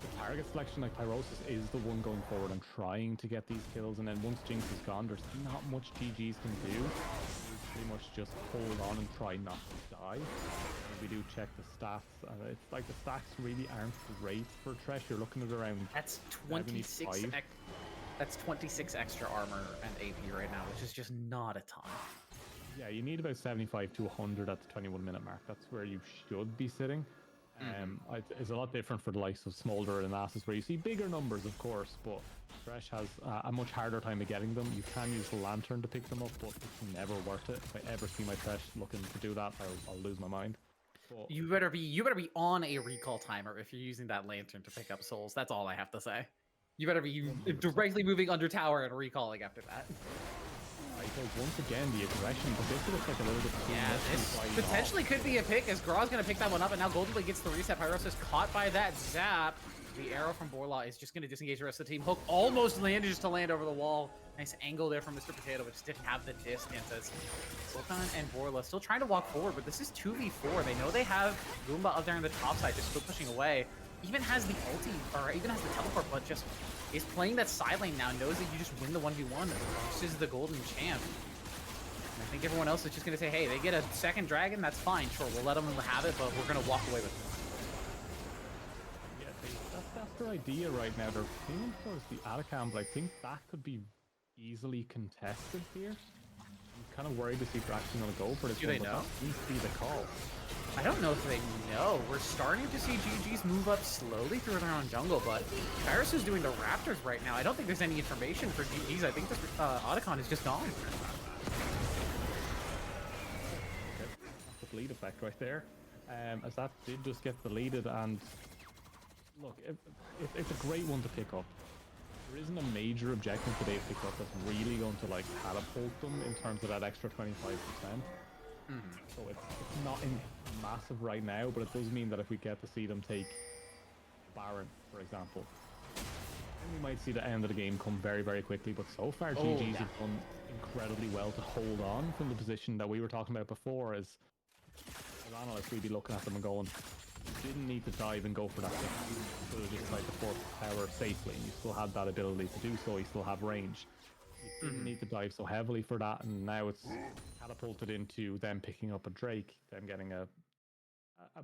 the target selection. Like, Pyrosis is the one going forward and trying to get these kills, and then once Jinx is gone, there's not much GGs can do. You pretty much just hold on and try not to die. And we do check the stats, and it's like the stats really aren't great for Thresh. You're looking at around That's 26 that's 26 extra armor and AP right now, which is just not a ton. Yeah, you need about 75 to 100 at the 21-minute mark. That's where you should be sitting. It's a lot different for the likes of Smolder and Nasus, where you see bigger numbers, of course, but Thresh has a much harder time of getting them. You can use the Lantern to pick them up, but it's never worth it. If I ever see my Thresh looking to do that, I'll lose my mind. But You better be on a recall timer if you're using that Lantern to pick up souls. That's all I have to say. You better be 100%. directly moving under tower and recalling after that. Once again, the aggression, but this looks like a little bit too Yeah, much this to fight potentially could be a pick, as Gra's going to pick that one up, and now Golden Blade gets the reset. Pyrosis caught by that zap. The arrow from Borla is just going to disengage the rest of the team. Hook almost manages to land over the wall. Nice angle there from Mr. Potato, but just didn't have the distance, as Sultan and Borla still trying to walk forward, but this is 2v4. They know they have Goomba up there on the top side, just still pushing away. Even has the ulti, or even has the teleport, but just is playing that side lane now, knows that you just win the 1v1 versus the golden champ. And I think everyone else is just going to say, hey, they get a second dragon, that's fine, sure, we'll let them have it, but we're going to walk away with it. Yeah, that's their idea right now. They're leaning towards the Atacam, but I think that could be easily contested here. I'm kind of worried to see if they're actually going to go for this. Do they know? That seems to be the call. I don't know if they know. We're starting to see GGs move up slowly through their own jungle, but Paris is doing the Raptors right now. I don't think there's any information for GGs. I think this Otacon is just gone. delete effect right there, as that did just get deleted. And look, it's a great one to pick up. There isn't a major objective today to pick up that's really going to like catapult them in terms of that extra 25%. So it's not massive right now, but it does mean that if we get to see them take Baron, for example, then we might see the end of the game come very, very quickly. But so far, GG's have done incredibly well to hold on from the position that we were talking about before. As analysts, we'd be looking at them and going, you didn't need to dive and go for that thing. You could have just tried to force tower safely, and you still had that ability to do so. You still have range. You didn't need to dive so heavily for that, and now it's catapulted into them picking up a Drake, them getting a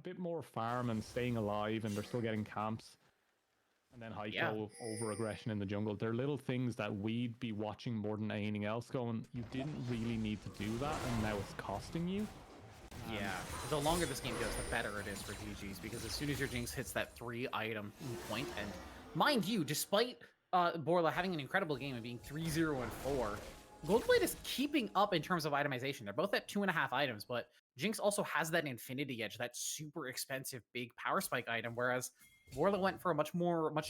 bit more farm and staying alive, and they're still getting camps. And then Heiko over aggression in the jungle. They're little things that we'd be watching more than anything else going, you didn't really need to do that, and now it's costing you. Yeah, the longer this game goes, the better it is for GG's, because as soon as your Jinx hits that 3-item point, and mind you, despite Borla having an incredible game and being 3-0 and 4, Goldblade is keeping up in terms of itemization. They're both at 2.5 items, but Jinx also has that Infinity Edge, that super expensive big power spike item, whereas Borla went for a much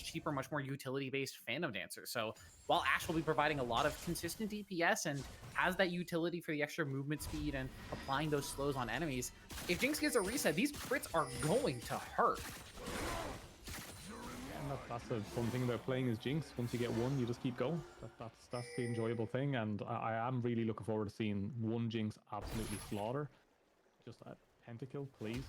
cheaper, much more utility-based Phantom Dancer. So while Ashe will be providing a lot of consistent DPS and has that utility for the extra movement speed and applying those slows on enemies, if Jinx gets a reset, these crits are going to hurt. And that's the fun thing about playing as Jinx. Once you get one, you just keep going. That's the enjoyable thing, and I am really looking forward to seeing one Jinx absolutely slaughter. Just a pentakill, please.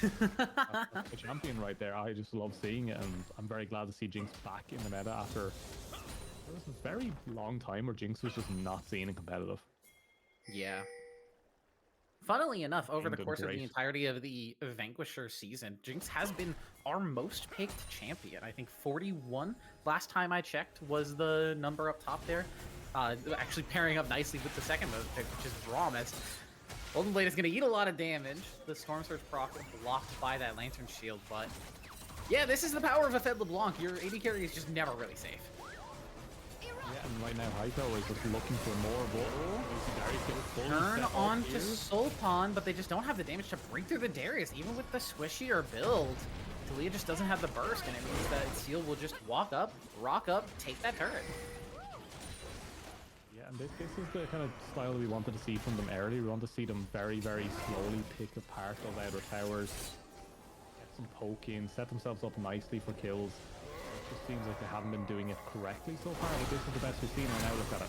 That's the champion right there. I just love seeing it, and I'm very glad to see Jinx back in the meta after there was a very long time where Jinx was just not seen in competitive. Yeah. Funnily enough, over the Ended course of great. the entirety of the Vanquisher season, Jinx has been our most picked champion. I think 41, last time I checked, was the number up top there. Actually pairing up nicely with the second most pick, which is Braum, as Golden Blade is going to eat a lot of damage. The Storm Surge proc blocked by that Lantern Shield, but yeah, this is the power of a Fed LeBlanc. Your AD carry is just never really safe. Yeah, and right now Heiko is just looking for more, but Turn on to Sultan, but they just don't have the damage to break through the Darius, even with the squishier build. Talia just doesn't have the burst, and it means that Seal will just walk up, rock up, take that turret. Yeah, and this is the kind of style we wanted to see from them early. We want to see them very, very slowly pick apart those outer towers, get some poke in, set themselves up nicely for kills. It just seems like they haven't been doing it correctly so far, but this is the best we've seen, and now look at it.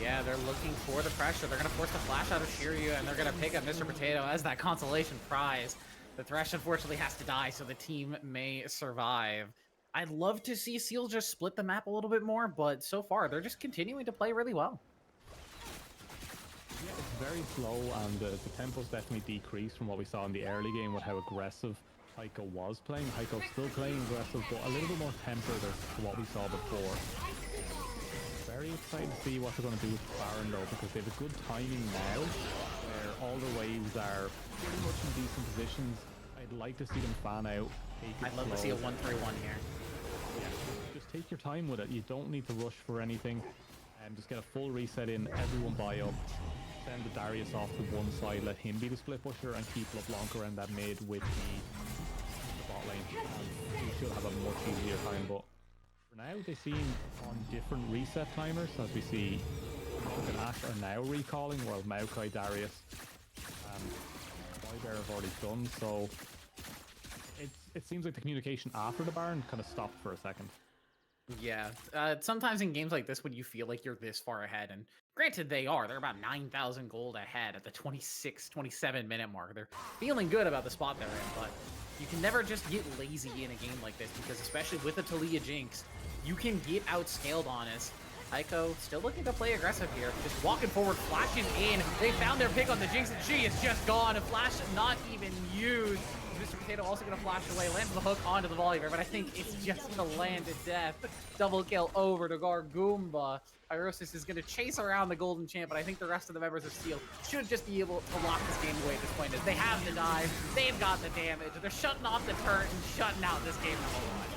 Yeah, they're looking for the pressure. They're going to force the flash out of Shiryu, and they're going to pick up Mr. Potato as that consolation prize. The Thresh unfortunately has to die, so the team may survive. I'd love to see Seal just split the map a little bit more, but so far, they're just continuing to play really well. Yeah, it's very slow, and the tempo's definitely decreased from what we saw in the early game with how aggressive Heiko was playing. Heiko's still playing aggressive, but a little bit more tempered as to what we saw before. Very excited to see what they're going to do with Baron, though, because they have a good timing now, where all the waves are pretty much in decent positions. I'd like to see them fan out. I'd love to see a 1-3-1 here. Yeah, just take your time with it. You don't need to rush for anything. Just get a full reset in, everyone buy up, send the Darius off to one side, let him be the split pusher, and keep LeBlanc around that mid with the bot lane. And you should have a much easier time, but for now they seem on different reset timers, as we see Smoke and Ashe are now recalling, while Maokai, Darius, and Boybear have already done, so it seems like the communication after the Baron kind of stopped for a second. Yeah, sometimes in games like this when you feel like you're this far ahead, and granted they're about 9,000 gold ahead at the 26, 27 minute mark. They're feeling good about the spot they're in, but you can never just get lazy in a game like this, because especially with the Talia Jinx, you can get outscaled on as Heiko still looking to play aggressive here. Just walking forward, flashes in. They found their pick on the Jinx, and she is just gone. A flash not even used. Mr. Potato also going to flash away, lands the hook onto the Volibear, but I think it's just going to land to death. Double kill over to Gargoomba. Pyrosis is going to chase around the Golden Champ, but I think the rest of the members of Steel should just be able to lock this game away at this point, as they have the dive, they've got the damage, they're shutting off the turret and shutting out this game the whole time.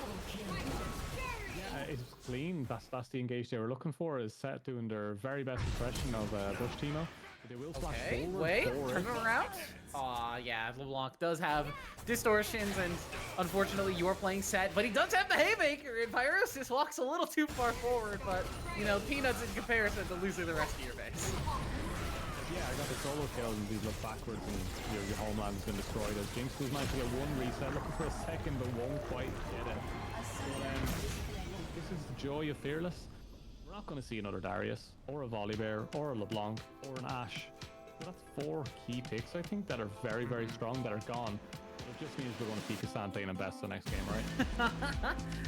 Yeah, it's clean. That's the engage they were looking for, is set doing their very best impression of Bush Timo. They will flash Okay, forward wait, for turn it. it around. Aw, yeah, LeBlanc does have distortions, and unfortunately you're playing set, but he does have the Haymaker, and Pyrosis walks a little too far forward, but, you know, peanuts in comparison to losing the rest of your base. Yeah, I got the solo kill and you look backwards and your homeland's been destroyed as Jinx was managed to get one reset, looking for a second but won't quite get it. But, this is the joy of Fearless. We're not going to see another Darius, or a Volibear, or a LeBlanc, or an Ashe. So that's 4 key picks, I think, that are very, very strong, that are gone. It just means we're going to peek a Santane and best the next game, right?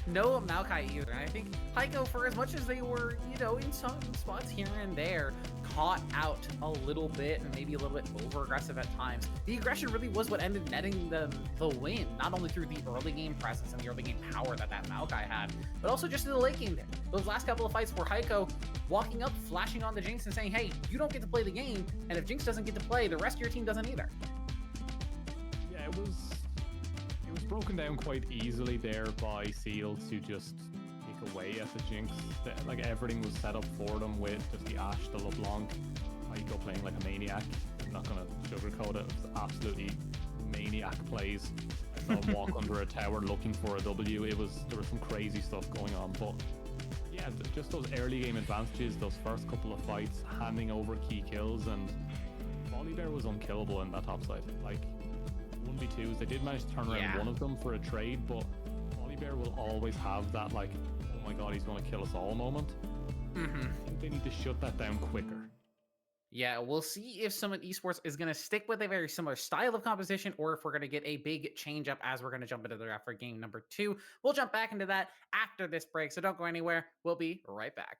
No Maokai either. And I think Heiko, for as much as they were, you know, in some spots here and there, caught out a little bit and maybe a little bit over aggressive at times. The aggression really was what ended netting them the win, not only through the early game presence and the early game power that Maokai had, but also just in the late game there. Those last couple of fights where Heiko walking up, flashing on the Jinx and saying, hey, you don't get to play the game, and if Jinx doesn't get to play, the rest of your team doesn't either. Yeah, it was broken down quite easily there by Seal to just pick away at the Jinx. Like, everything was set up for them with just the Ashe, the LeBlanc, Heiko playing like a maniac. I'm not gonna sugarcoat it. It was absolutely maniac plays. I saw him walk under a tower looking for a W. There was some crazy stuff going on, but yeah, just those early game advantages, those first couple of fights, handing over key kills, and Volibear was unkillable in that top side. Like, 1v2s, they did manage to turn around one of them for a trade, but Volibear will always have that, like, oh my god, he's going to kill us all moment. I think they need to shut that down quicker. Yeah, we'll see if Summit Esports is going to stick with a very similar style of composition, or if we're going to get a big change up as we're going to jump into the draft for game number 2. We'll jump back into that after this break, so don't go anywhere. We'll be right back.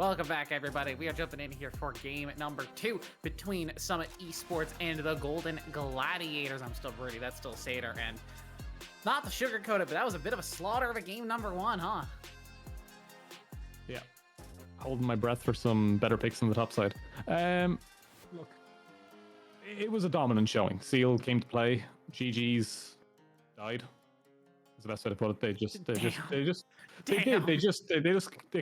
Welcome back, everybody. We are jumping in here for game number 2 between Summit Esports and the Golden Gladiators. I'm still Birdie, that's still Sater, and not to sugarcoat it, but that was a bit of a slaughter of a game number 1, huh? Yeah. Holding my breath for some better picks on the top side. Look, it was a dominant showing. Seal came to play. GG's died. Is the best way to put it. They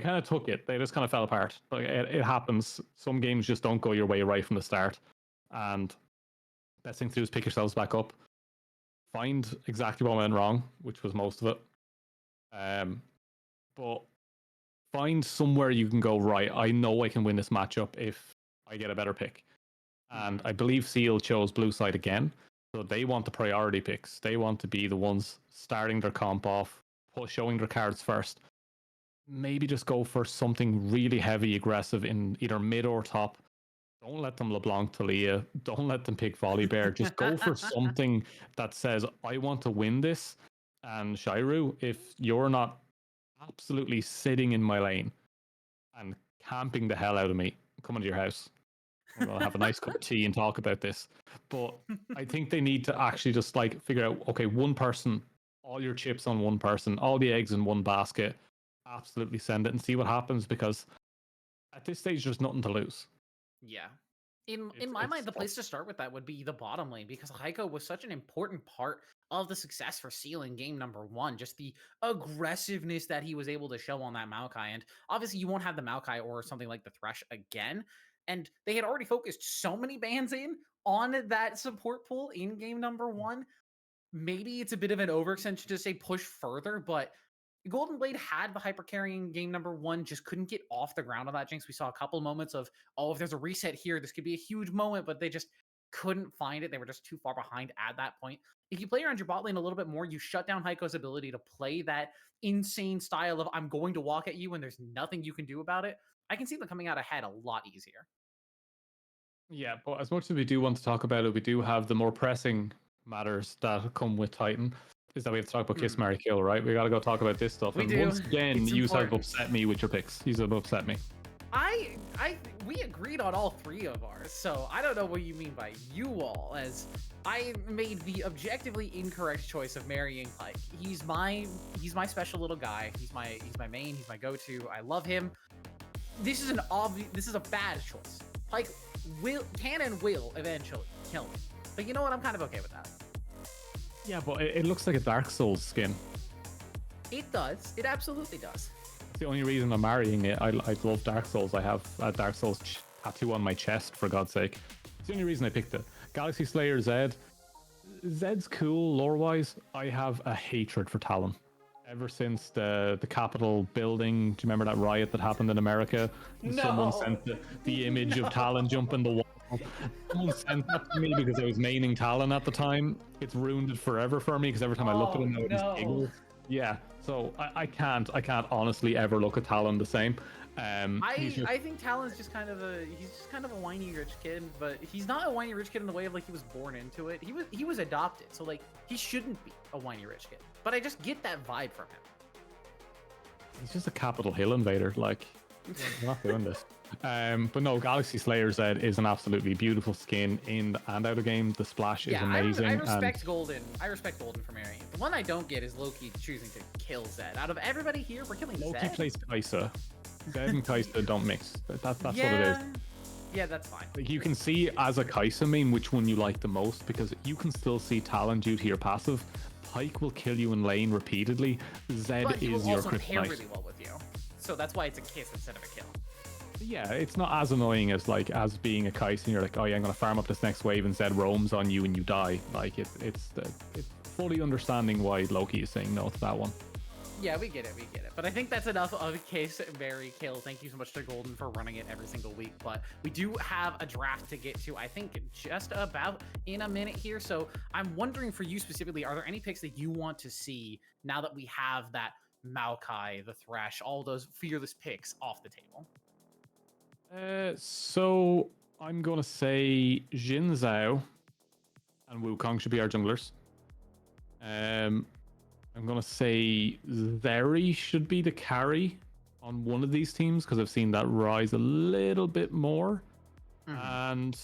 kind of took it. They just kind of fell apart. Like it happens. Some games just don't go your way right from the start, and best thing to do is pick yourselves back up, find exactly what went wrong, which was most of it. But find somewhere you can go, right, I know I can win this matchup if I get a better pick. And I believe Seal chose blue side again. So they want the priority picks. They want to be the ones starting their comp off, showing their cards first. Maybe just go for something really heavy aggressive in either mid or top. Don't let them LeBlanc Talia. Don't let them pick Volibear. Just go for something that says, I want to win this. And Shairu, if you're not absolutely sitting in my lane and camping the hell out of me, coming to your house. We'll have a nice cup of tea and talk about this. But I think they need to actually just like figure out, okay, one person, all your chips on one person, all the eggs in one basket, absolutely send it and see what happens, because at this stage there's nothing to lose. Yeah. In my mind, the place to start with that would be the bottom lane, because Heiko was such an important part of the success for Seal in game number 1. Just the aggressiveness that he was able to show on that Maokai. And obviously you won't have the Maokai or something like the Thresh again. And they had already focused so many bans in on that support pool in game number 1. Maybe it's a bit of an overextension to say push further, but Golden Blade had the hyper carrying game number 1, just couldn't get off the ground on that Jinx. We saw a couple moments of, oh, if there's a reset here, this could be a huge moment, but they just couldn't find it. They were just too far behind at that point. If you play around your bot lane a little bit more, you shut down Heiko's ability to play that insane style of, I'm going to walk at you and there's nothing you can do about it. I can see them coming out ahead a lot easier. Yeah, but as much as we do want to talk about it, we do have the more pressing matters that come with Titan. Is that we have to talk about Kiss, Marry, Kill, right? We got to go talk about this stuff. We and do. Once again, It's you have important. upset me with your picks. You have upset me. We agreed on all 3 of ours, so I don't know what you mean by you all, as I made the objectively incorrect choice of marrying Pike. He's my special little guy. He's my main. He's my go-to. I love him. This is a bad choice. Pike can and will eventually kill me, but you know what? I'm kind of okay with that. Yeah, but it looks like a Dark Souls skin. It does. It absolutely does. It's the only reason I'm marrying it. I love Dark Souls. I have a Dark Souls tattoo on my chest, for God's sake. It's the only reason I picked it. Galaxy Slayer Zed. Zed's cool lore-wise. I have a hatred for Talon. Ever since the Capitol building, do you remember that riot that happened in America? And No. Someone sent the image of Talon jumping the wall. Someone sent that to me because I was maining Talon at the time. It's ruined it forever for me because every time I look at him, I would just giggle. Yeah, so I can't honestly ever look at Talon the same. I think Talon's just kind of a whiny rich kid, but he's not a whiny rich kid in the way of like he was born into it. He was adopted, so like he shouldn't be a whiny rich kid. But I just get that vibe from him. He's just a Capitol Hill invader. Like, we're not doing this. But no, Galaxy Slayer Zed is an absolutely beautiful skin in and out of game. The splash is amazing. I respect Golden. I respect Golden for marrying it. The one I don't get is Loki choosing to kill Zed. Out of everybody here, we're killing Loki Zed. plays Kaisa. Zed and Kaisa don't mix. That's what it is. Yeah, that's fine. Like, you can see as a Kaisa main which one you like the most, because you can still see Talon due to your passive. Pike will kill you in lane repeatedly. Zed But he is will your also pair kryptonite. really well with you, so that's why it's a kiss instead of a kill. Yeah, it's not as annoying as being a Kaisa and you're like, oh yeah, I'm gonna farm up this next wave and Zed roams on you and you die. Like it's fully understanding why Loki is saying no to that one. Yeah, we get it. But I think that's enough of a case, Mary Kill. Thank you so much to Golden for running it every single week. But we do have a draft to get to, I think, just about in a minute here. So I'm wondering for you specifically, are there any picks that you want to see now that we have that Maokai, the Thresh, all those fearless picks off the table? So I'm gonna say Jin Zhao and Wukong should be our junglers. I'm gonna say Zeri should be the carry, on one of these teams because I've seen that rise a little bit more. And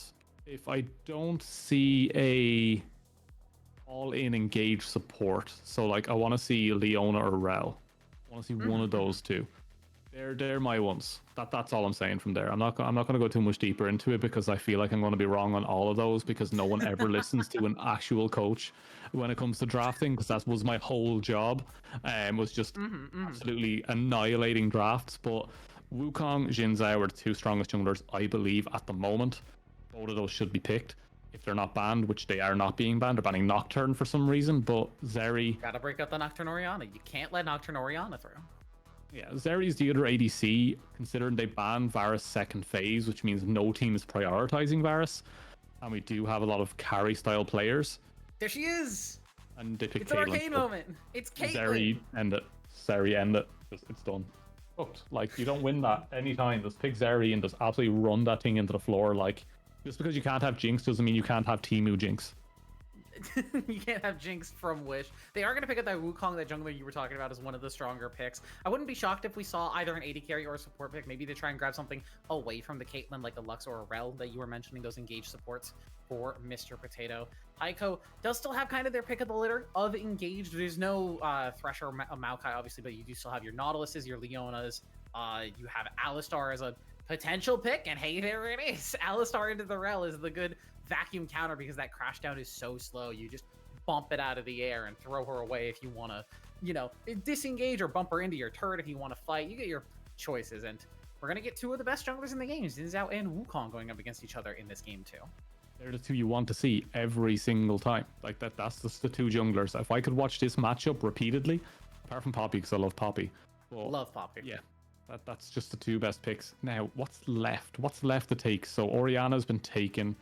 if I don't see a all-in engaged support, so like I want to see Leona or Rel, I want to see one of those two. They're my ones. That's all I'm saying from there. I'm not going to go too much deeper into it because I feel like I'm going to be wrong on all of those because no one ever listens to an actual coach when it comes to drafting, because that was my whole job. Was just absolutely annihilating drafts. But Wukong, Xin Zhao are the two strongest junglers, I believe, at the moment. Both of those should be picked if they're not banned, which they are not being banned. They're banning Nocturne for some reason, but Zeri... Gotta break up the Nocturne Orianna. You can't let Nocturne Orianna through. Yeah, Zeri's the other ADC, considering they banned Varus second phase, which means no team is prioritizing Varus. And we do have a lot of carry-style players. There she is! And they pick It's an arcane moment. It's Caitlyn. Zeri, end it. Zeri, end it. It's done. Hooked. Like, you don't win that anytime. Just pick Zeri and just absolutely run that thing into the floor. Like, just because you can't have Jinx doesn't mean you can't have Temu Jinx. You can't have Jinx from Wish. They are going to pick up that Wukong, that jungler you were talking about, as one of the stronger picks. I wouldn't be shocked if we saw either an AD carry or a support pick. Maybe they try and grab something away from the Caitlyn, like a Lux or a Rel that you were mentioning, those engaged supports for Mr. Potato. Taiko does still have kind of their pick of the litter of engaged. There's no Thresh or Maokai, obviously, but you do still have your Nautiluses, your Leonas. You have Alistar as a potential pick, and hey, there it is. Alistar into the Rel is the good vacuum counter because that crash down is so slow. You just bump it out of the air and throw her away if you want to, you know, disengage or bump her into your turret if you want to fight. You get your choices, and we're going to get two of the best junglers in the game, Xin Zhao and Wukong, going up against each other in this game too. They're the two you want to see every single time. Like that's just the two junglers. If I could watch this matchup repeatedly, apart from Poppy, because I love Poppy. But, love Poppy. Yeah. That's just the two best picks. Now, what's left? What's left to take? So Orianna's been taken.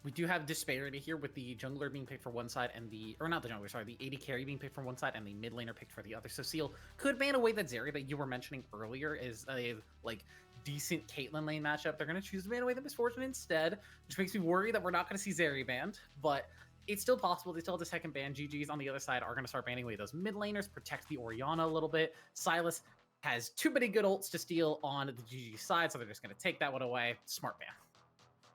We do have disparity here with the jungler being picked for one side and the, or not the jungler, sorry, the AD carry being picked for one side and the mid laner picked for the other. So Seal could ban away that Zeri that you were mentioning earlier is a like decent Caitlyn lane matchup. They're going to choose to ban away the Misfortune instead, which makes me worry that we're not going to see Zeri banned, but it's still possible. They still have the second ban. GGs on the other side are going to start banning away those mid laners, protect the Orianna a little bit. Sylas has too many good ults to steal on the GG side, so they're just going to take that one away. Smart ban.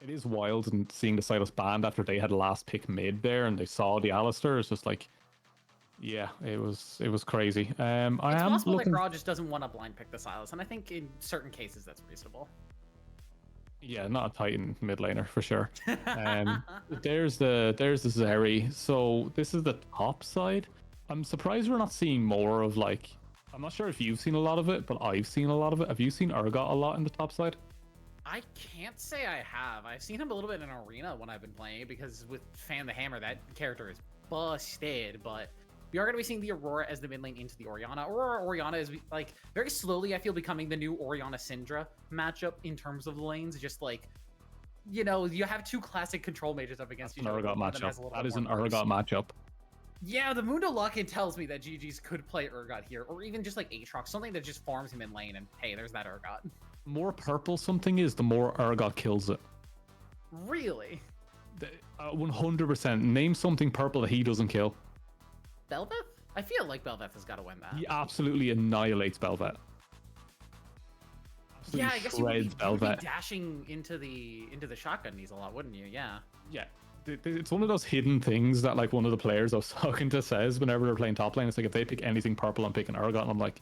It is wild, and seeing the Sylas banned after they had last pick mid there, and they saw the Alistar. It's just like, yeah, it was crazy. It's possible that Graw just doesn't want to blind pick the Sylas, and I think in certain cases that's reasonable. Yeah, not a Titan mid laner for sure. There's the Zeri. So this is the top side. I'm surprised we're not seeing more of like. I'm not sure if you've seen a lot of it, but I've seen a lot of it. Have you seen Urgot a lot in the top side? I can't say I have. I've seen him a little bit in Arena when I've been playing, because with Fan the Hammer, that character is busted, but we are going to be seeing the Aurora as the mid lane into the Orianna. Orianna is like very slowly, I feel, becoming the new Orianna Syndra matchup in terms of the lanes. Just like, you know, you have two classic control mages up against each other. Urgot matchup. That is an Urgot matchup. Yeah, the Mundo Lock-in tells me that GG's could play Urgot here, or even just like Aatrox, something that just farms him in lane, and hey, there's that Urgot. The more purple something is, the more Urgot kills it. Really? 100%. Name something purple that he doesn't kill. Bel'Veth? I feel like Bel'Veth has got to win that. He absolutely annihilates Bel'Veth. Absolutely, yeah, I guess you would be dashing into the shotgun knees a lot, wouldn't you? Yeah. Yeah. It's one of those hidden things that like one of the players I was talking to says whenever they're playing top lane. It's like if they pick anything purple, I'm picking Urgot, and I'm like,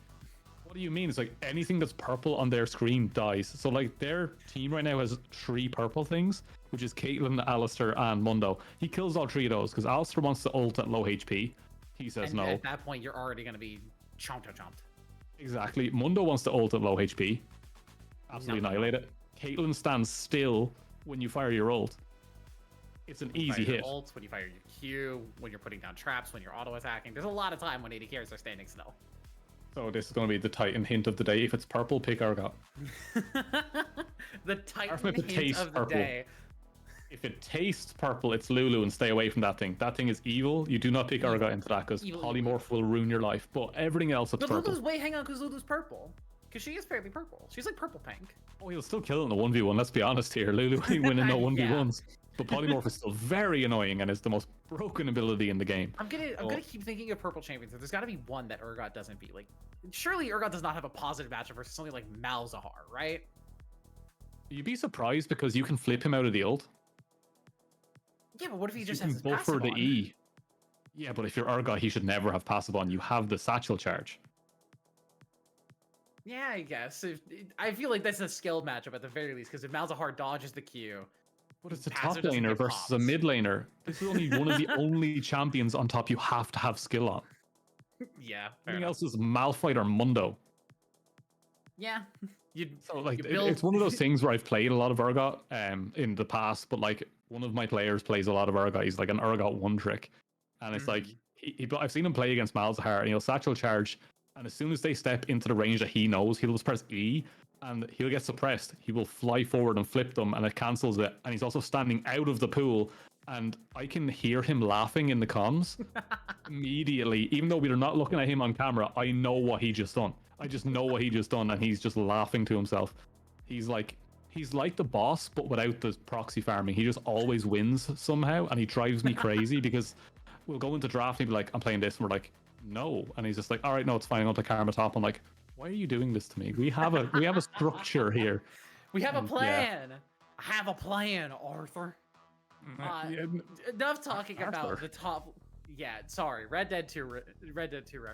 what do you mean? It's like anything that's purple on their screen dies. So like their team right now has 3 purple things, which is Caitlyn, Alistar, and Mundo. He kills all 3 of those because Alistar wants to ult at low HP. He says no. At that point, you're already going to be chomped. Exactly. Mundo wants to ult at low HP. Absolutely annihilate it. Caitlyn stands still when you fire your ult. It's an easy hit. Ults, when you fire your Q, when you're putting down traps, when you're auto attacking. There's a lot of time when AD carries are standing still. So this is going to be the Titan hint of the day. If it's purple, pick Urgot. The Titan hint of the day. If it tastes purple, it's Lulu, and stay away from that thing. That thing is evil. You do not pick Urgot into that because polymorph will ruin your life. But everything else, it's purple. Lulu's hang on, because Lulu's purple. Because she is fairly purple. She's like purple pink. Oh, he'll still kill it in the 1v1. Let's be honest here. Lulu ain't winning no 1v1s. but Polymorph is still very annoying and is the most broken ability in the game. I'm gonna keep thinking of purple champions. There's got to be one that Urgot doesn't beat. Like, surely Urgot does not have a positive matchup versus something like Malzahar, right? You'd be surprised because you can flip him out of the ult. Yeah, but what if he just you has can his buffer passive the on? E? Yeah, but if you're Urgot, he should never have passive on. You have the satchel charge. Yeah, I guess. I feel like that's a skilled matchup at the very least, because if Malzahar dodges the Q, But it's a passive top doesn't laner get versus a popped. mid laner. This is only one of the only champions on top you have to have skill on. Yeah, fair Everything enough. else is Malphite or Mundo. Yeah, So like you build... it's one of those things where I've played a lot of Urgot in the past, but like one of my players plays a lot of Urgot. He's like an Urgot one trick, and it's like I've seen him play against Malzahar, and he'll satchel charge, and as soon as they step into the range that he knows, he'll just press E, and he'll get suppressed. He will fly forward and flip them, and it cancels it. And he's also standing out of the pool, and I can hear him laughing in the comms immediately, even though we're not looking at him on camera. I know what he just done. I just know what he just done, and he's just laughing to himself. He's like the boss, but without the proxy farming. He just always wins somehow, and he drives me crazy because we'll go into draft and he'll be like, I'm playing this, and we're like, no. And he's just like, all right, no, it's fine, I'll take karma top. I'm like, why are you doing this to me? We have a structure here. We have a And, plan. I have a plan, Arthur. Enough talking about the top. Yeah, sorry, Red Dead 2 reference.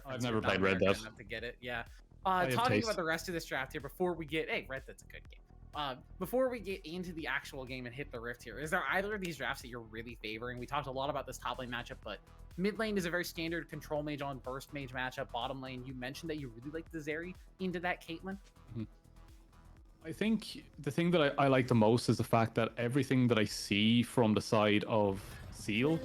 I've never You're not played Red American Dead. enough to get it. Yeah. have Talking taste. about the rest of this draft here before we get... Hey, Red Dead's a good game. Before we get into the actual game and hit the rift here, is there either of these drafts that you're really favoring? We talked a lot about this top lane matchup, but mid lane is a very standard control mage on burst mage matchup. Bottom lane, you mentioned that you really like the Zeri. Into that, Caitlyn? I think the thing that I like the most is the fact that everything that I see from the side of Seal,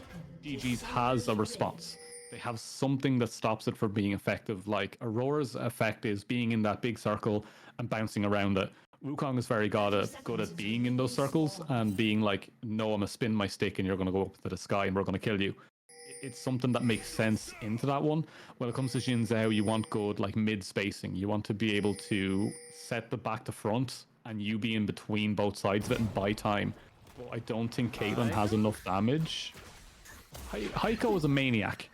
GG's has a response. They have something that stops it from being effective. Like Aurora's effect is being in that big circle and bouncing around it. Wukong is very good at being in those circles and being like, no, I'm gonna spin my stick and you're gonna go up to the sky and we're gonna kill you. It's something that makes sense into that one. When it comes to Xin Zhao, you want good like mid spacing. You want to be able to set the back to front and you be in between both sides of it and buy time. But I don't think Caitlyn has enough damage. Heiko is a maniac.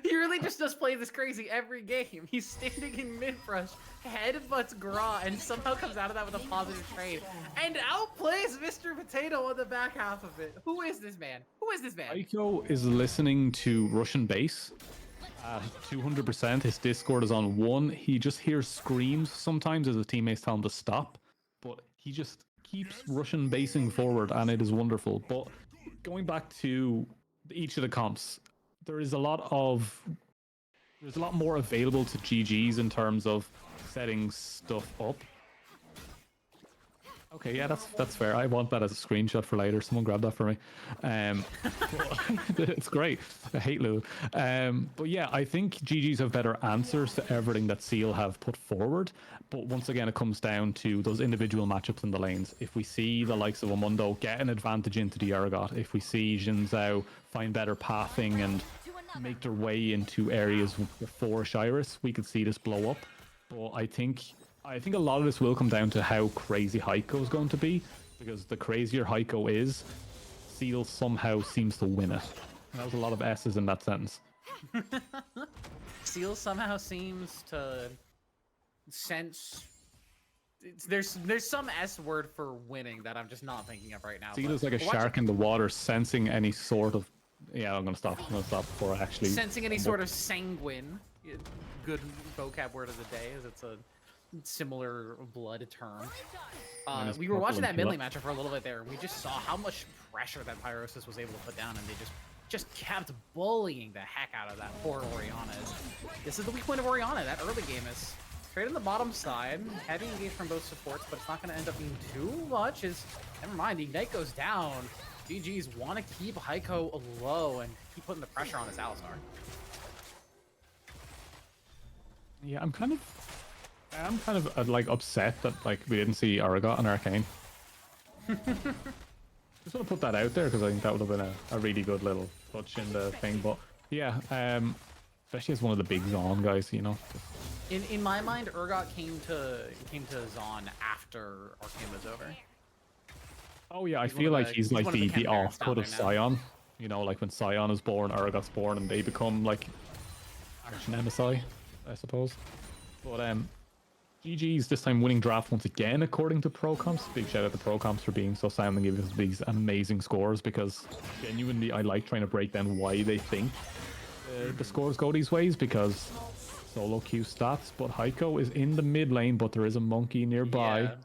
He really just does play this crazy every game. He's standing in mid-brush, headbutts Gra, and somehow comes out of that with a positive trade. And outplays Mr. Potato on the back half of it. Who is this man? Who is this man? Heiko is listening to Russian bass at 200%. His Discord is on 1. He just hears screams sometimes as his teammates tell him to stop. But he just keeps Russian bassing forward, and it is wonderful. But going back to each of the comps, there's a lot more available to GGs in terms of setting stuff up. Okay, yeah, that's fair. I want that as a screenshot for later. Someone grab that for me. It's great. I hate Lou. But yeah, I think GGs have better answers to everything that Seal have put forward. But once again, it comes down to those individual matchups in the lanes. If we see the likes of Amundo get an advantage into the Urgot, if we see Xin Zhao find better pathing and make their way into areas before Shyrus, we could see this blow up. But I think a lot of this will come down to how crazy Heiko is going to be, because the crazier Heiko is, Seal somehow seems to win it. And that was a lot of S's in that sentence. Seal somehow seems to sense... There's some S word for winning that I'm just not thinking of right now. Seal is like a shark in the water, sensing any sort of... Yeah, I'm gonna stop before I actually... Sensing any sort of sanguine. Good vocab word of the day, as it's a similar blood term. We were watching that mid lane matchup for a little bit there, and we just saw how much pressure that Pyrosis was able to put down, and they just kept bullying the heck out of that poor Orianna. This is the weak point of Orianna. That early game is straight on the bottom side, heavy engage from both supports, but it's not going to end up being too much. Never mind, the Ignite goes down. GGs want to keep Heiko low and keep putting the pressure on his Alistar. Yeah, I'm kind of like upset that like we didn't see Urgot and Arcane. Just want to put that out there because I think that would have been a really good little touch in the thing. But yeah, especially as one of the big Zon guys, you know. In my mind, Urgot came to Zon after Arcane was over. Oh yeah, I He's one feel of like the he's he's like one of the the Ken parents down offcut there of now. Sion. You know, like when Sion is born, Urgot's born, and they become like arch nemesis, I suppose. But GG's this time winning draft once again, according to ProComps. Big shout out to ProComps for being so sound and giving us these amazing scores, because genuinely I like trying to break down why they think the scores go these ways, because solo Q stats. But Heiko is in the mid lane, but there is a monkey nearby. Yeah.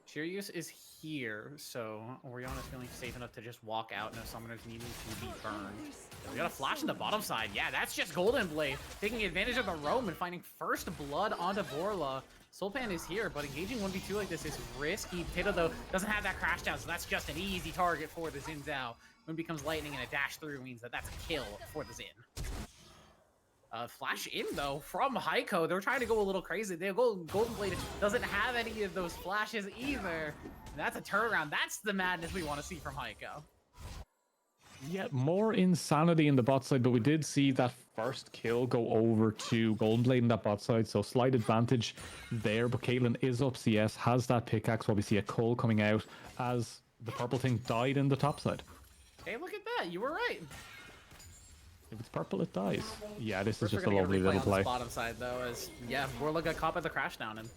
Shirius is here, so Oriana's feeling safe enough to just walk out. No summoners needing to be burned. We got a flash on the bottom side. Yeah, that's just Golden Blade taking advantage of the roam and finding first blood onto Borla. Sulpan is here, but engaging 1v2 like this is risky. Potato, though, doesn't have that crash down, so that's just an easy target for the Xin Zhao. When it becomes lightning and a dash through means that that's a kill for the Xin. Flash in, though, from Heiko. They're trying to go a little crazy. Golden Blade doesn't have any of those flashes either. That's a turnaround. That's the madness we want to see from Heiko. Yeah, more insanity in the bot side, but we did see that first kill go over to Golden Blade in that bot side, so slight advantage there. But Caitlyn is up CS, has that pickaxe while we see a Cole coming out as the purple thing died in the top side. Hey, look at that. You were right. If it's purple, it dies. Yeah, this is First, just a we're gonna lovely get a replay little on play. this bottom side, though, as, yeah, Borla got caught by the crash down and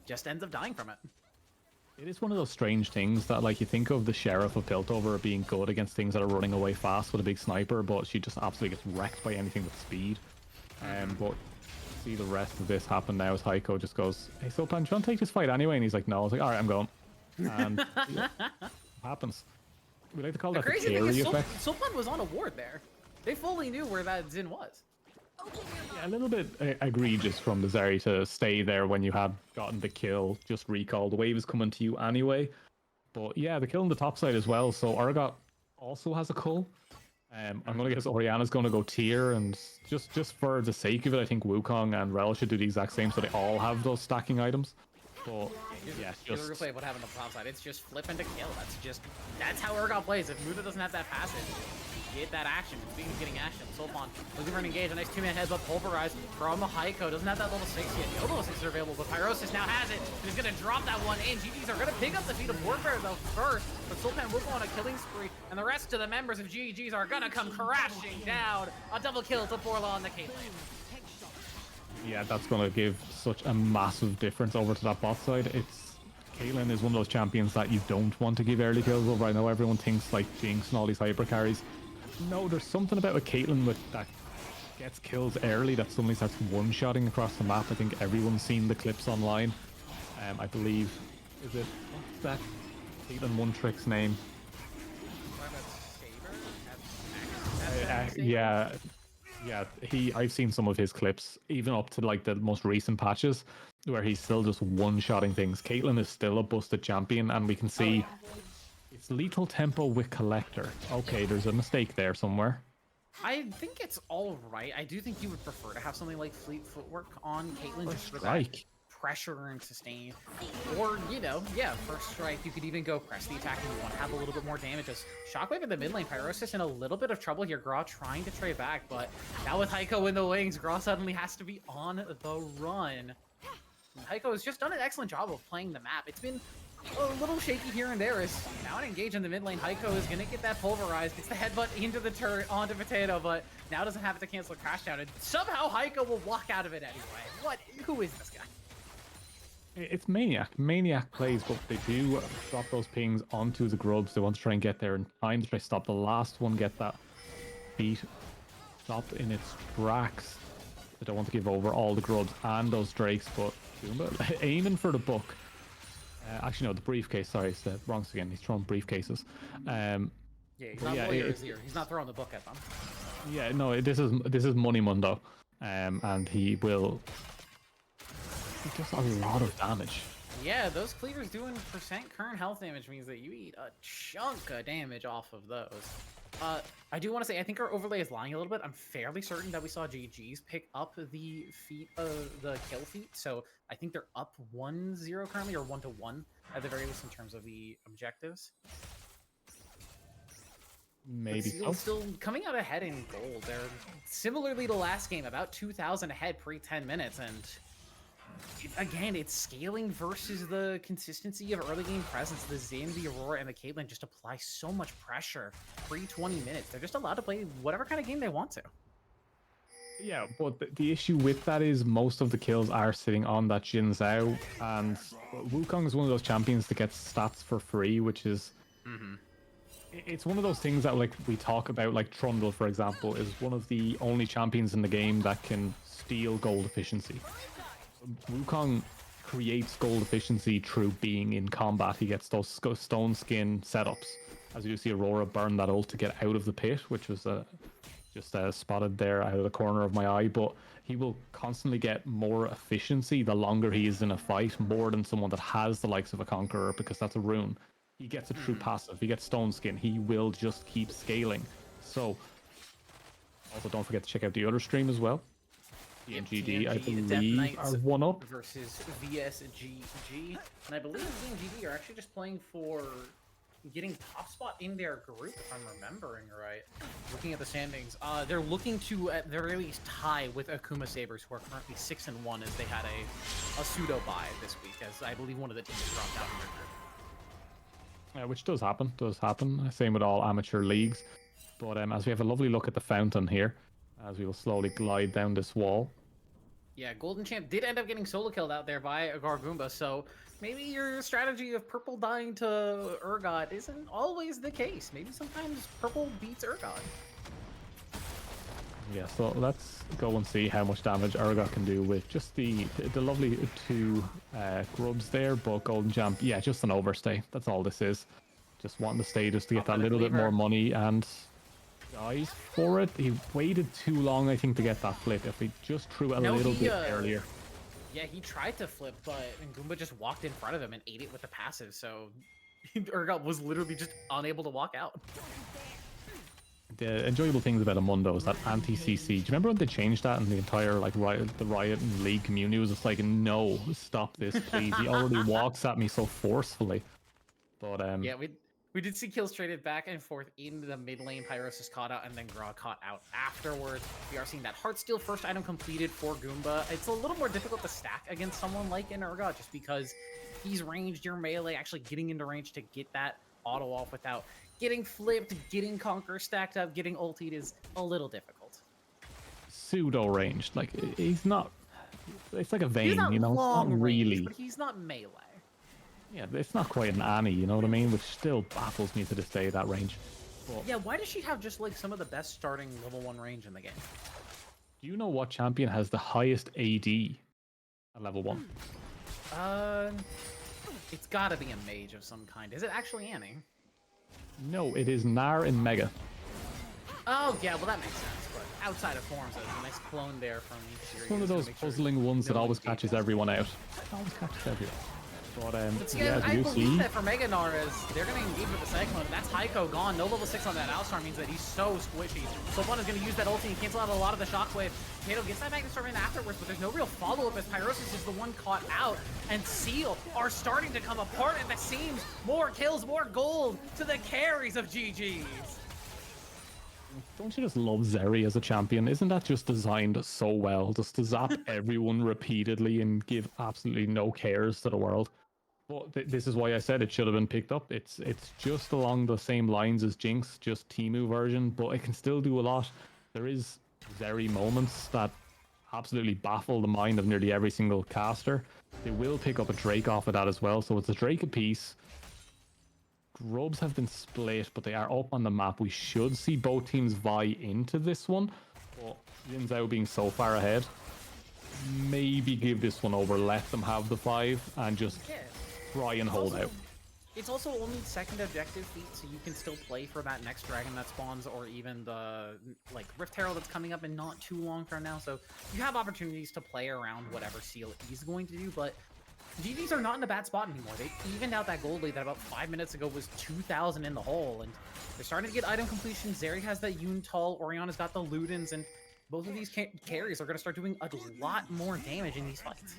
just ends up dying from it. It is one of those strange things that, like, you think of the Sheriff of Piltover being good against things that are running away fast with a big sniper, but she just absolutely gets wrecked by anything with speed. But see the rest of this happen now as Heiko just goes, "Hey, Sulpan, do you want to take this fight anyway?" And he's like, "No." I was like, "All right, I'm going." And yeah, it happens. We like to call that the crazy thing carry is, effect. Sulpan was on a ward there. They fully knew where that Xin was. Yeah, a little bit egregious from the Zeri to stay there when you had gotten the kill, just recall. The wave is coming to you anyway. But yeah, the kill on the top side as well. So Urgot also has a cull. I'm going to guess Oriana's going to go tier, and just for the sake of it, I think Wukong and Rel should do the exact same so they all have those stacking items. But yeah, Here's just... a replay of what happened on the top side. It's just flipping to kill. That's how Urgot plays. If Muda doesn't have that passive, get that action. Speaking of getting action, Sulpan looking for an engage. A nice two-man heads up, pulverized from Heiko. Doesn't have that level 6 yet. No level 6 are available, but Pyrosis now has it. He's going to drop that one in. GGs are going to pick up the feat of Warfare, though, first. But Sulpan will go on a killing spree, and the rest of the members of GGs are going to come crashing down. A double kill to Borla on the Caitlyn. Yeah, that's going to give such a massive difference over to that bot side. Caitlyn is one of those champions that you don't want to give early kills over. I know everyone thinks like Jinx and all these hyper carries. No, there's something about a Caitlyn that gets kills early that suddenly starts one-shotting across the map. I think everyone's seen the clips online. I believe, what's that Caitlyn one trick's name? Yeah, I've seen some of his clips, even up to like the most recent patches, where he's still just one-shotting things. Caitlyn is still a busted champion, and we can see it's lethal tempo with Collector. Okay, there's a mistake there somewhere. I think it's all right. I do think you would prefer to have something like Fleet Footwork on Caitlyn, just for that pressure and sustain. Or, you know, yeah, first strike, you could even go press the attack and you want to have a little bit more damage. As Shockwave in the mid lane, Pyrosis in a little bit of trouble here. Gra trying to trade back, but now with Heiko in the wings, Gra suddenly has to be on the run. And Heiko has just done an excellent job of playing the map. It's been a little shaky here and there. As now an engage in the mid lane, Heiko is going to get that pulverized. Gets the headbutt into the turret, onto Potato, but now doesn't have it to cancel crash down. And somehow Heiko will walk out of it anyway. Who is this guy? It's Maniac. Maniac plays, but they do drop those pings onto the grubs. They want to try and get there in time to try to stop the last one, get that beat stopped in its tracks. They don't want to give over all the grubs and those drakes, but aiming for the book. Actually, no, the briefcase. Sorry, it's the wrong again. He's throwing briefcases. Yeah, he's not lawyer here. He's not throwing the book at them. Yeah, no, this is Money Mundo, and he will. He does a lot of damage. Yeah, those cleavers doing percent current health damage means that you eat a chunk of damage off of those. I do want to say, I think our overlay is lying a little bit. I'm fairly certain that we saw GG's pick up the feat of the kill feat. So I think they're up 1-0 currently, or 1-1 at the very least in terms of the objectives. Maybe still coming out ahead in gold. They're similarly to last game, about 2,000 ahead pre 10 minutes, and Again, it's scaling versus the consistency of early game presence. The Zin, the Aurora, and the Caitlyn just apply so much pressure pre 20 minutes. They're just allowed to play whatever kind of game they want to. Yeah, but the issue with that is most of the kills are sitting on that Jin Zhao, and Wukong is one of those champions that gets stats for free, which is it's one of those things that, like, we talk about, like Trundle, for example, is one of the only champions in the game that can steal gold efficiency. Wukong creates gold efficiency through being in combat. He gets those stone skin setups. As you see Aurora burn that ult to get out of the pit, which was just spotted there out of the corner of my eye. But he will constantly get more efficiency the longer he is in a fight, more than someone that has the likes of a Conqueror, because that's a rune. He gets a true passive. He gets stone skin. He will just keep scaling. So, also don't forget to check out the other stream as well. TNGD, I believe, are 1-up versus VSGG, and I believe TNGD are actually just playing for getting top spot in their group, if I'm remembering right. Looking at the standings, they're looking to at the very least tie with Akuma Sabres, who are currently 6-1, as they had a pseudo bye this week, as I believe one of the teams dropped out in their group. Yeah, which does happen. Same with all amateur leagues. But as we have a lovely look at the fountain here, as we will slowly glide down this wall. Yeah, Golden Champ did end up getting solo killed out there by Gargumba, so maybe your strategy of purple dying to Urgot isn't always the case. Maybe sometimes purple beats Urgot. Yeah, so let's go and see how much damage Urgot can do with just the lovely two grubs there, but Golden Champ, yeah, just an overstay. That's all this is. Just wanting to stay just to get that little bit more money, and dies for it. He waited too long, I think, to get that flip. If he just threw it a little bit earlier. Yeah, he tried to flip, but Goomba just walked in front of him and ate it with the passive, so Urgot was literally just unable to walk out. The enjoyable things about Amundo is that anti-CC. Do you remember when they changed that and the entire, like, the Riot and League community was just like, no, stop this, please. He already walks at me so forcefully. But yeah, we did see kills traded back and forth in the mid lane. Pyrosis caught out, and then Grog caught out afterwards. We are seeing that Heartsteel first item completed for Goomba. It's a little more difficult to stack against someone like an Urgot, just because he's ranged, your melee, actually getting into range to get that auto off without getting flipped, getting Conquer stacked up, getting ultied is a little difficult. Pseudo ranged, like, he's not. It's like a Vayne, he's not you know. Long not range, really, but he's not melee. Yeah, it's not quite an Annie, you know what I mean? Which still baffles me to this day, that range. But yeah, why does she have just like some of the best starting level 1 range in the game? Do you know what champion has the highest AD at level 1? It's gotta be a mage of some kind. Is it actually Annie? No, it is Gnar in Mega. Oh, yeah, well that makes sense, but outside of forms, there's a nice clone there from each series. It's one of those puzzling ones that always catches everyone out. Always catches everyone. But yeah, I believe that for Mega Gnar is they're going to engage with the Cyclone. That's Heiko gone. No level 6 on that Alistar means that he's so squishy. So one is going to use that ulti and cancel out a lot of the Shockwave. Kato gets that Magnustorm in afterwards, but there's no real follow-up as Pyrosis is the one caught out. And Seal are starting to come apart at the seams. More kills, more gold to the carries of GG's. Don't you just love Zeri as a champion? Isn't that just designed so well? Just to zap everyone repeatedly and give absolutely no cares to the world. But this is why I said it should have been picked up. It's just along the same lines as Jinx, just Temu version, but it can still do a lot. There is Zeri moments that absolutely baffle the mind of nearly every single caster. They will pick up a Drake off of that as well, so it's a Drake apiece. Grubs have been split, but they are up on the map. We should see both teams vie into this one, but Jin Zhao being so far ahead, maybe give this one over, let them have the 5 and just try and hold out. It's also only second objective feat, so you can still play for that next dragon that spawns, or even the like Rift Herald that's coming up in not too long from now. So you have opportunities to play around whatever Seal is going to do, but GGs are not in a bad spot anymore. They evened out that gold lead that about 5 minutes ago was 2,000 in the hole, and they're starting to get item completion. Zeri has that Yuntal, Oriana's got the Ludens, and both of these carries are going to start doing a lot more damage in these fights.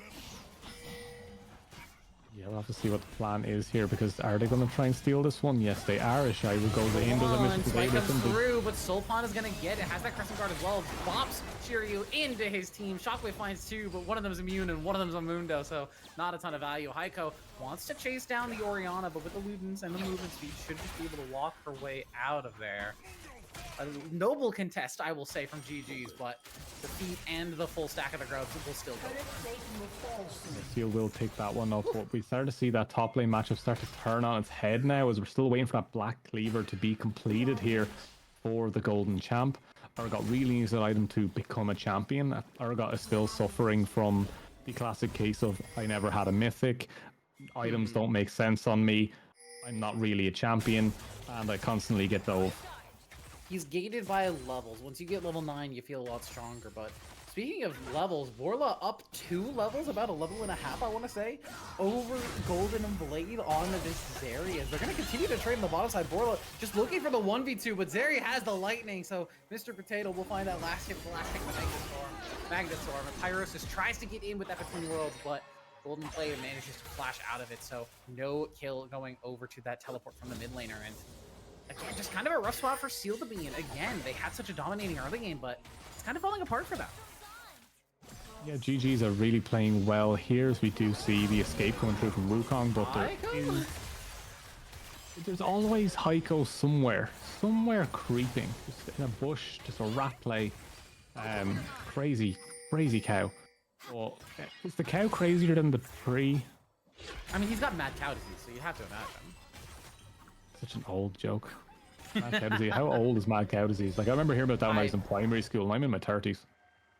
Yeah, we'll have to see what the plan is here, because are they going to try and steal this one? Yes, they are. Ishai will go in. Does One, it miss spike him with him? through, but Sulpan is gonna get it. Has that crescent guard as well. Bops Shiryu into his team. Shockwave finds two, but one of them is immune and one of them is a Mundo, so not a ton of value. Heiko wants to chase down the Orianna, but with the Ludens and the movement speed, should just be able to walk her way out of there. A noble contest, I will say, from GG's, but the feet and the full stack of the grubs will still go. Seal will pick that one up, but we started to see that top lane matchup start to turn on its head now, as we're still waiting for that Black Cleaver to be completed here for the Golden Champ. Urgot really needs that item to become a champion. Urgot is still suffering from the classic case of, I never had a mythic, items don't make sense on me, I'm not really a champion, and I constantly get those. He's gated by levels. Once you get level 9, you feel a lot stronger. But speaking of levels, Borla up 2 levels, about a level and a half, I want to say, over Golden and Blade on this Zarya. They're going to continue to trade on the bottom side. Borla just looking for the 1v2, but Zarya has the lightning, so Mr. Potato will find that last hit, the last hit with Magnet Storm. And Pyrosis tries to get in with that Between Worlds, but Golden Blade manages to flash out of it, so no kill going over to that teleport from the mid laner. And again, just kind of a rough spot for Seal to be in. Again, they had such a dominating early game, but it's kind of falling apart for them. Yeah, GG's are really playing well here, as we do see the escape coming through from Wukong, but there's always Heiko somewhere creeping, just in a bush, just a rat play. Crazy cow. Well, is the cow crazier than the tree? I mean, he's got mad cow disease, so you have to imagine. Such an old joke. Mad cow disease. How old is mad cow disease? Like, I remember hearing about that when I was in primary school, and I'm in my 30s.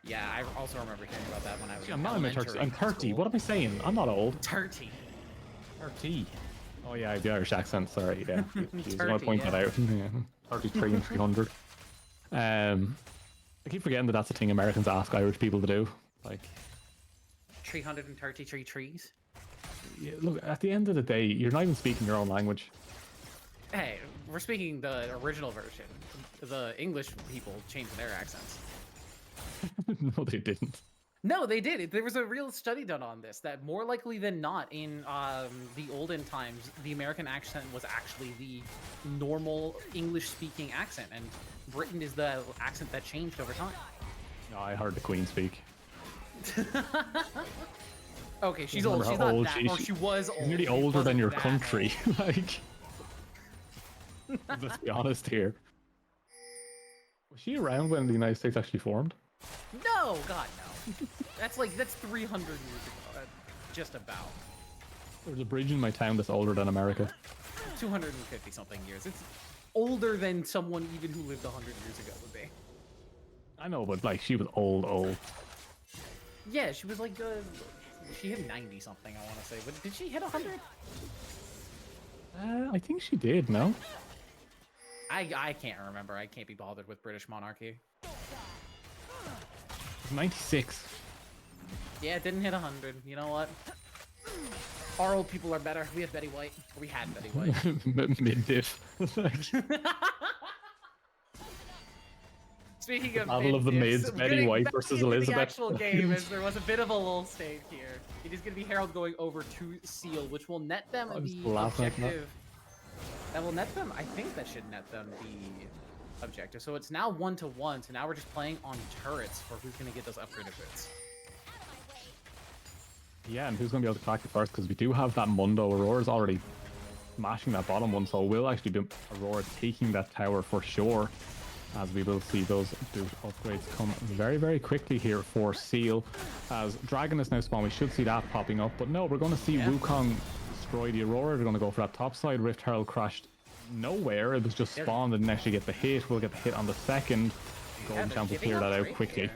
Yeah, I also remember hearing about that when I was I'm not in my 30s. I'm 30. What am I saying? I'm not old. 30. 30. Oh, yeah, I have the Irish accent. Sorry, yeah. Jeez, I want to point that out. Yeah. 33 and 300. I keep forgetting that that's a thing Americans ask Irish people to do. Like, 333 trees. Yeah, look, at the end of the day, you're not even speaking your own language. Hey, we're speaking the original version. The English people changed their accents. No, they didn't. No, they did. There was a real study done on this, that more likely than not, in the olden times, the American accent was actually the normal English-speaking accent, and Britain is the accent that changed over time. No, I heard the Queen speak. Okay, she's old. She's not old that, or she was old. She's nearly older than your country. Like, let's be honest here. Was she around when the United States actually formed? No, God, no. That's 300 years ago, just about. There's a bridge in my town that's older than America. 250 something years. It's older than someone even who lived 100 years ago would be. I know, but like, she was old. Yeah, she was like, she hit 90 something, I want to say. But did she hit 100? I think she did, no? I can't remember. I can't be bothered with British monarchy. 96. Yeah, it didn't hit 100. You know what? Our old people are better. We have Betty White. We had Betty White. Mid-diff. Speaking of Battle of the Mids, Betty White versus Elizabeth. The actual game is there was a bit of a lull state here. It is going to be Herald going over to Seal, which will net them the objective. That will net them. I think that should net them the objective. So it's now 1-1. So now we're just playing on turrets for who's going to get those upgraded bits. Yeah, and who's going to be able to crack it first? Because we do have that Mundo. Aurora's already smashing that bottom one, so we'll actually be Aurora taking that tower for sure. As we will see those boot upgrades come very, very quickly here for Seal. As Dragon is now spawned, we should see that popping up. But no, we're going to see Wukong destroy the Aurora. They're going to go for that top side. Rift Herald crashed nowhere. It was just spawned and didn't actually get the hit. We'll get the hit on the second. Golden Champ will clear that out quickly. Here.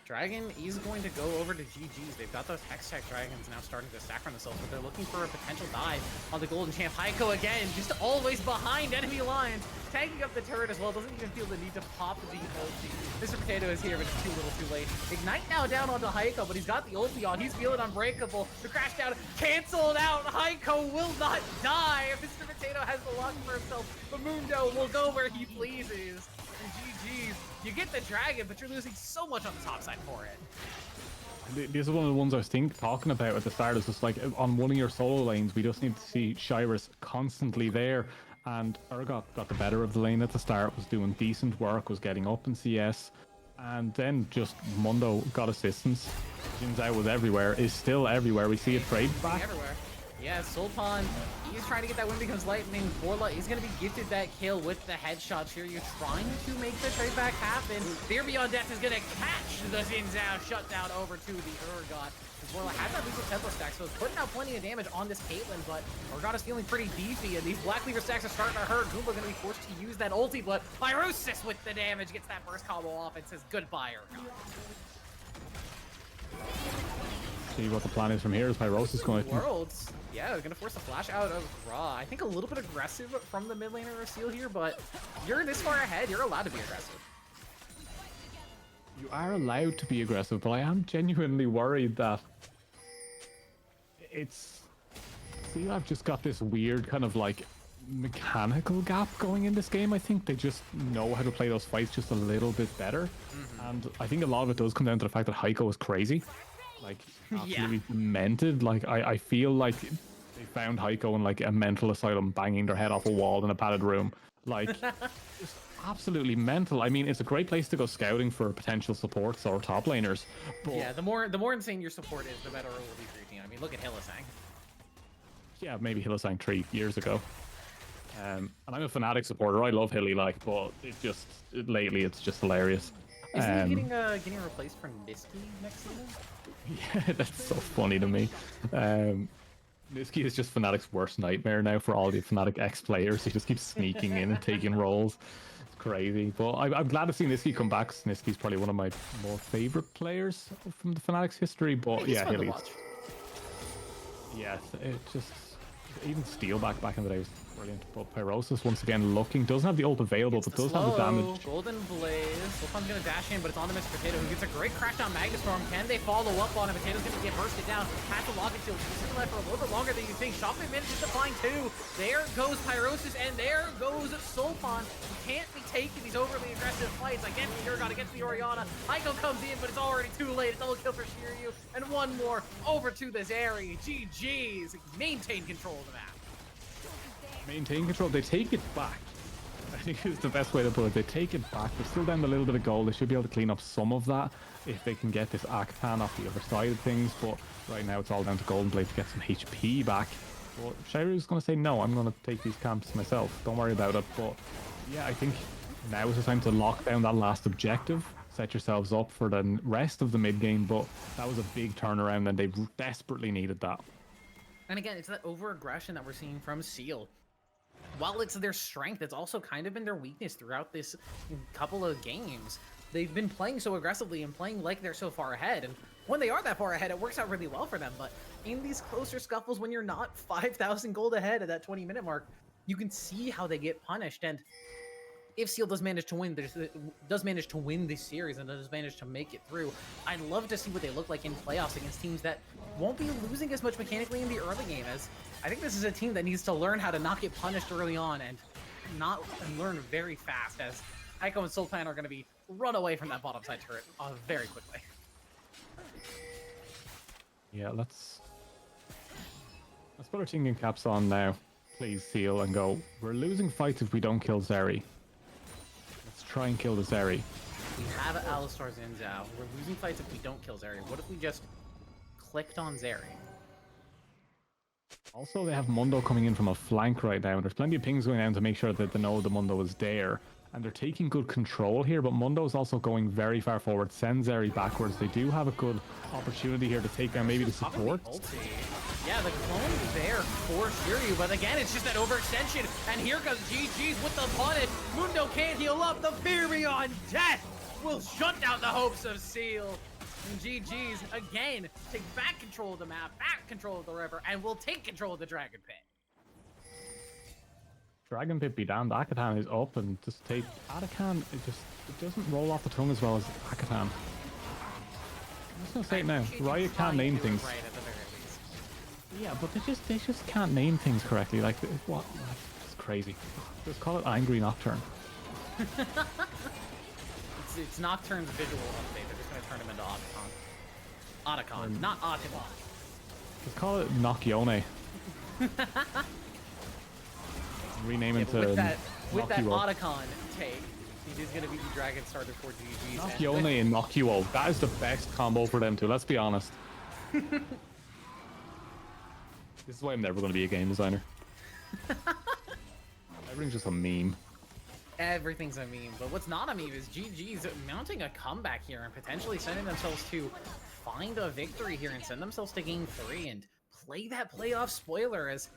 Dragon is going to go over to GG's. They've got those Hextech Dragons now starting to stack on themselves, but they're looking for a potential dive on the Golden Champ. Heiko again, just always behind enemy lines, tagging up the turret as well. Doesn't even feel the need to pop the ulti. Mr. Potato is here, but it's too little too late. Ignite now down onto Heiko, but he's got the ulti on. He's feeling unbreakable. The crash down canceled out. Heiko will not die. Mr. Potato has the luck for himself. The Mundo will go where he pleases. And GG's. You get the dragon, but you're losing so much on the top side for it. These are one of the ones I was talking about at the start. Is just like on one of your solo lanes, we just need to see Shyrus constantly there. And Urgot got the better of the lane at the start, was doing decent work, was getting up in CS. And then just Mundo got assistance. Jinzhao was everywhere, is still everywhere. We see a trade back. Everywhere. Yeah, Sultan, he's trying to get that win becomes lightning. Borla is going to be gifted that kill with the headshots here. You're trying to make the trade back happen. Fear Beyond Death is going to catch the Jinzhao shutdown over to the Urgot. Borla has that lethal tempo stack, so it's putting out plenty of damage on this Caitlyn, but Urgot is feeling pretty beefy, and these Black Cleaver stacks are starting to hurt. Goomba going to be forced to use that ulti, but Pyrosis with the damage gets that first combo off and says goodbye, Urgot. See what the plan is from here. Is Pyrosis going to... Worlds. Yeah, they're going to force a flash out of Ra. I think a little bit aggressive from the mid laner or Seal here, but you're this far ahead. You're allowed to be aggressive. You are allowed to be aggressive, but I am genuinely worried that it's... See, I've just got this weird kind of like mechanical gap going in this game. I think they just know how to play those fights just a little bit better. And I think a lot of it does come down to the fact that Heiko is crazy. Like, absolutely demented. Like, I feel like they found Heiko in like a mental asylum banging their head off a wall in a padded room. Like, just absolutely mental. I mean, it's a great place to go scouting for potential supports or top laners. But yeah, the more insane your support is, the better it will be for your team. I mean, look at Hillisang. Yeah, maybe Hillisang 3 years ago. And I'm a Fnatic supporter. I love Hilly, like, but lately it's just hilarious. Isn't he getting replaced for Nisqy next season? Yeah, that's so funny to me. Nisqy is just Fnatic's worst nightmare now for all the Fnatic X players. He just keeps sneaking in and taking roles. It's crazy. But I'm glad to see Nisqy come back. Nisqy's probably one of my more favorite players from the Fnatic's history. But yeah, Hilly's. Yes, it just... Even Steelback back in the day was brilliant. But Pyrosis once again doesn't have the ult available, but does have the damage. Golden Blaze. Sultan's gonna dash in, but it's on to Mr. Potato, who gets a great crackdown Magnet Storm. Can they follow up on him? Potato's gonna get bursted down. Has the Locket Shield. He's sitting there for a little bit longer than you think. Shopman manages to find two. There goes Pyrosis, and there goes Sultan. You can't be taking these overly aggressive fights against the Urgot, against the Orianna. Heiko comes in, but it's already too late. A double kill for Shiryu, and one more over to this area. GG's. Maintain control of the map. Maintain control. They take it back. I think is the best way to put it. They take it back. They're still down a little bit of gold. They should be able to clean up some of that if they can get this Akapan off the other side of things. But right now it's all down to Golden Blade to get some HP back. But Shiru's going to say, no, I'm going to take these camps myself. Don't worry about it. But yeah, I think now is the time to lock down that last objective. Set yourselves up for the rest of the mid game. But that was a big turnaround and they desperately needed that. And again, it's that over-aggression that we're seeing from Seal. While it's their strength, it's also kind of been their weakness throughout this couple of games. They've been playing so aggressively and playing like they're so far ahead. And when they are that far ahead, it works out really well for them. But in these closer scuffles, when you're not 5,000 gold ahead at that 20-minute mark, you can see how they get punished. And if Seal does manage to win this series and does manage to make it through, I'd love to see what they look like in playoffs against teams that won't be losing as much mechanically in the early game. As I think this is a team that needs to learn how to not get punished early on and learn very fast, as Heiko and Sultan are going to be run away from that bottom side turret very quickly. Yeah, let's put our thinking caps on now, please, Seal, and go. We're losing fights if we don't kill Zeri. Let's try and kill the Zeri. We have Alistar Zinzao. We're losing fights if we don't kill Zeri. What if we just clicked on Zeri? Also, they have Mundo coming in from a flank right now, and there's plenty of pings going down to make sure that they know the Mundo is there. And they're taking good control here, but Mundo's also going very far forward. Send Zeri backwards. They do have a good opportunity here to take down maybe the support. Yeah, the clone's there for Shiryu, but again, it's just that overextension. And here comes GG's with the punish. Mundo can't heal up. The Fear Beyond Death will shut down the hopes of Seal. And GG's, again, take back control of the map, back control of the river, and will take control of the Dragon Pit. Dragon Pit be damned. Akatan is up and just take Akatan. It doesn't roll off the tongue as well as Akatan. I'm just gonna say it now. Riot can't name things. Right, at the very least. Yeah, but they just can't name things correctly. Like what? It's crazy. Just call it Angry Nocturne. It's Nocturne's visual update. They're just gonna turn him into Akaton. Otacon, not Otacon. Let's call it Nocchione. Rename it to with that Nocchiwo. Otacon take, he's gonna be the Dragon starter for GG's. Nocchione and Nocchiwo. That is the best combo for them two, let's be honest. This is why I'm never going to be a game designer. Everything's just a meme. Everything's a meme, but what's not a meme is GG's mounting a comeback here and potentially sending themselves to find a victory here and send themselves to game 3 and play that playoff spoiler as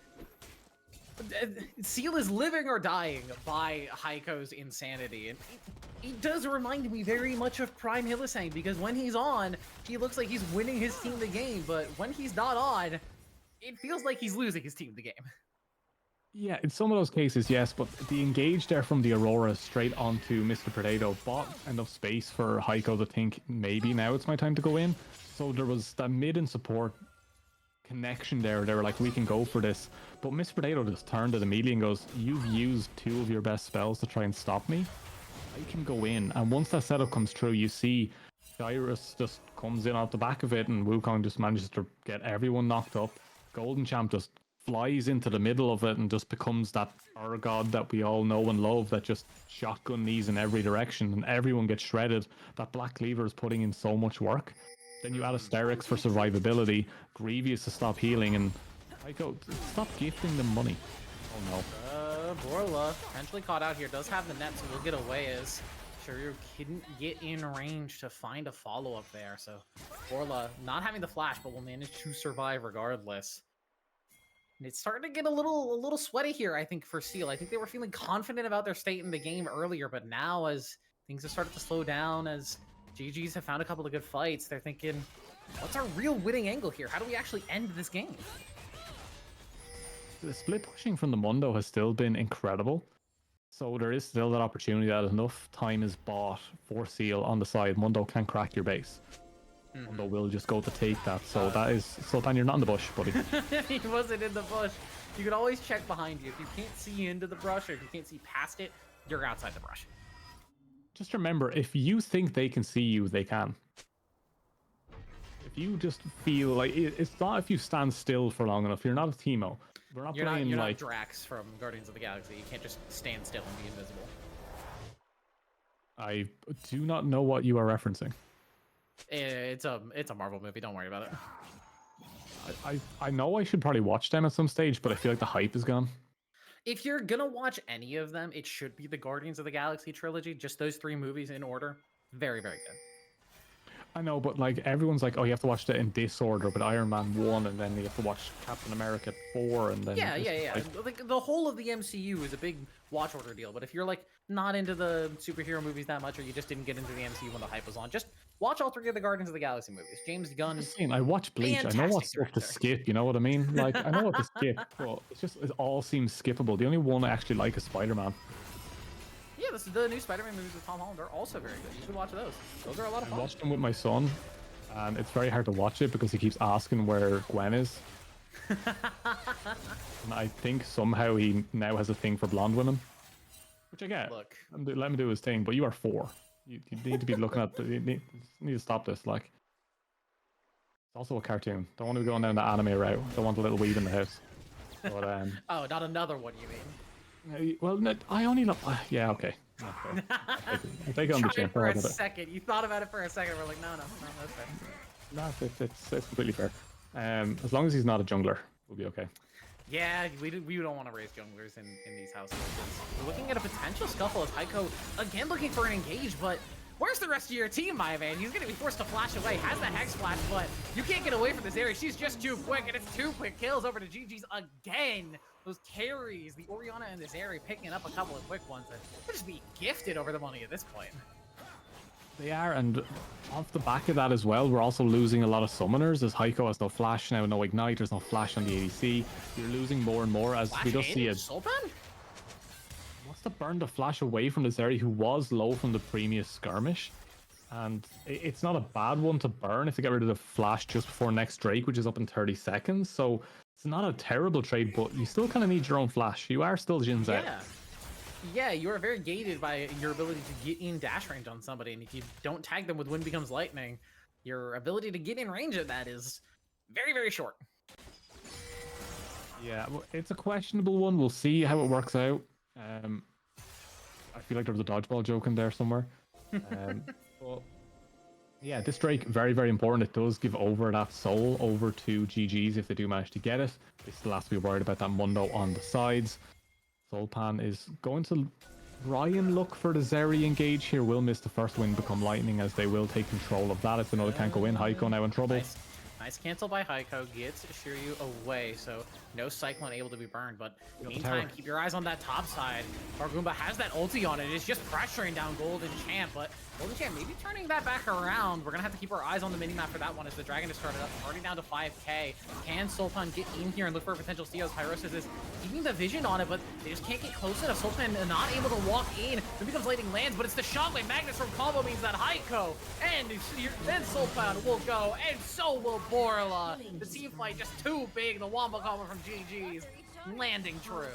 Seal is living or dying by Heiko's insanity. And it does remind me very much of Prime Hylissang, because when he's on, he looks like he's winning his team the game, but when he's not on, it feels like he's losing his team the game. Yeah, in some of those cases, yes, but the engage there from the Aurora straight onto Mr. Potato bought enough space for Heiko to think maybe now it's my time to go in. So there was that mid and support connection there. They were like, we can go for this. But Mr. Potato just turned it immediately and goes, you've used 2 of your best spells to try and stop me. I can go in. And once that setup comes through, you see Gyrus just comes in off the back of it and Wukong just manages to get everyone knocked up. Golden Champ just flies into the middle of it and just becomes that Earth God that we all know and love, that just shotgun knees in every direction and everyone gets shredded. That Black Cleaver is putting in so much work. Then you add Asterix for survivability, Grievous to stop healing, and I go, stop gifting them money. Oh no. Borla potentially caught out here, does have the net, so we'll get away as Shiryu couldn't get in range to find a follow-up there. So Borla not having the flash, but will manage to survive regardless. And it's starting to get a little sweaty here, I think, for Seal. I think they were feeling confident about their state in the game earlier, but now as things have started to slow down, as GG's have found a couple of good fights, they're thinking, what's our real winning angle here? How do we actually end this game? The split pushing from the Mundo has still been incredible. So there is still that opportunity that enough time is bought for Seal on the side. Mundo can crack your base. Mundo will just go to take that. So that is, Sultan, you're not in the bush, buddy. He wasn't in the bush. You can always check behind you. If you can't see into the brush or if you can't see past it, you're outside the brush. Just remember, if you think they can see you, they can. If you just feel like it's not if you stand still for long enough. You're not a Teemo. We're not playing you're like not Drax from Guardians of the Galaxy. You can't just stand still and be invisible. I do not know what you are referencing. It's a Marvel movie. Don't worry about it. I know I should probably watch them at some stage, but I feel like the hype is gone. If you're gonna watch any of them, it should be the Guardians of the Galaxy trilogy. Just those 3 movies in order. Very, very good. I know, but like everyone's like, oh, you have to watch it in this order, but Iron Man 1, and then you have to watch Captain America 4, and then yeah. Like the whole of the MCU is a big watch order deal. But if you're like not into the superhero movies that much, or you just didn't get into the MCU when the hype was on, just watch all 3 of the Guardians of the Galaxy movies. James Gunn. I watch Bleach. I know what stuff to skip. You know what I mean? Like I know what to skip, but it all seems skippable. The only one I actually like is Spider-Man. Yeah, this is the new Spider-Man movies with Tom Holland. They're also very good. You should watch those. Those are a lot of fun. I watched them with my son, and it's very hard to watch it because he keeps asking where Gwen is. And I think somehow he now has a thing for blonde women, which I get. Look, let him do his thing. But you are 4. You need to be looking at. You need to stop this. Like, it's also a cartoon. Don't want to be going down the anime route. Don't want a little weed in the house. But oh, not another one, you mean? Well, no, I only love. Yeah, okay. I'll take it on the chin. For a second, you thought about it for a second. We're like, no, that's fair. No, it's completely fair. As long as he's not a jungler, we'll be okay. Yeah, we don't want to raise junglers in these households. We're looking at a potential scuffle as Heiko again looking for an engage, but where's the rest of your team, my man? He's gonna be forced to flash away. Has the Hex Flash, but you can't get away from this area. She's just too quick, and it's 2 quick kills over to GG's again. Those carries, the Orianna and the Zeri picking up a couple of quick ones, and they're just being gifted over the money at this point. They are, and off the back of that as well, we're also losing a lot of summoners as Heiko has no flash now, no ignite, there's no flash on the ADC. You're losing more and more as we just see it. Sultan? Wants to burn the flash away from the Zeri, who was low from the previous skirmish. And it's not a bad one to burn if they get rid of the flash just before next Drake, which is up in 30 seconds. So it's not a terrible trade, but you still kind of need your own flash. You are still Jin Zed. Yeah, you are very gated by your ability to get in dash range on somebody, and if you don't tag them with Wind Becomes Lightning, your ability to get in range of that is very, very short. Yeah, well, it's a questionable one. We'll see how it works out. I feel like there was a dodgeball joke in there somewhere. But yeah, this Drake, very, very important. It does give over that soul over to GG's if they do manage to get it. They still have to be worried about that Mundo on the sides. Soulpan is going to try and look for the Zeri engage here. Will miss the first win, become Lightning, as they will take control of that. If they know they can't go in, Heiko now in trouble. Nice cancel by Heiko, gets Shiryu away, so no Cyclone able to be burned, but meantime, keep your eyes on that top side. Bargoomba has that ulti on it, it's just pressuring down Golden Champ, but Golden Champ maybe turning that back around. We're gonna have to keep our eyes on the minimap for that one as the Dragon has started up, already down to 5k. Can Sultan get in here and look for a potential steal? Pyrosis is keeping the vision on it, but they just can't get close enough. Sultan not able to walk in. Then becomes Lightning lands, but it's the Shockwave Magnus from combo means that Heiko and then Sultan will go, and so will Borla. The team fight just too big. The Wombo combo from GG's landing true.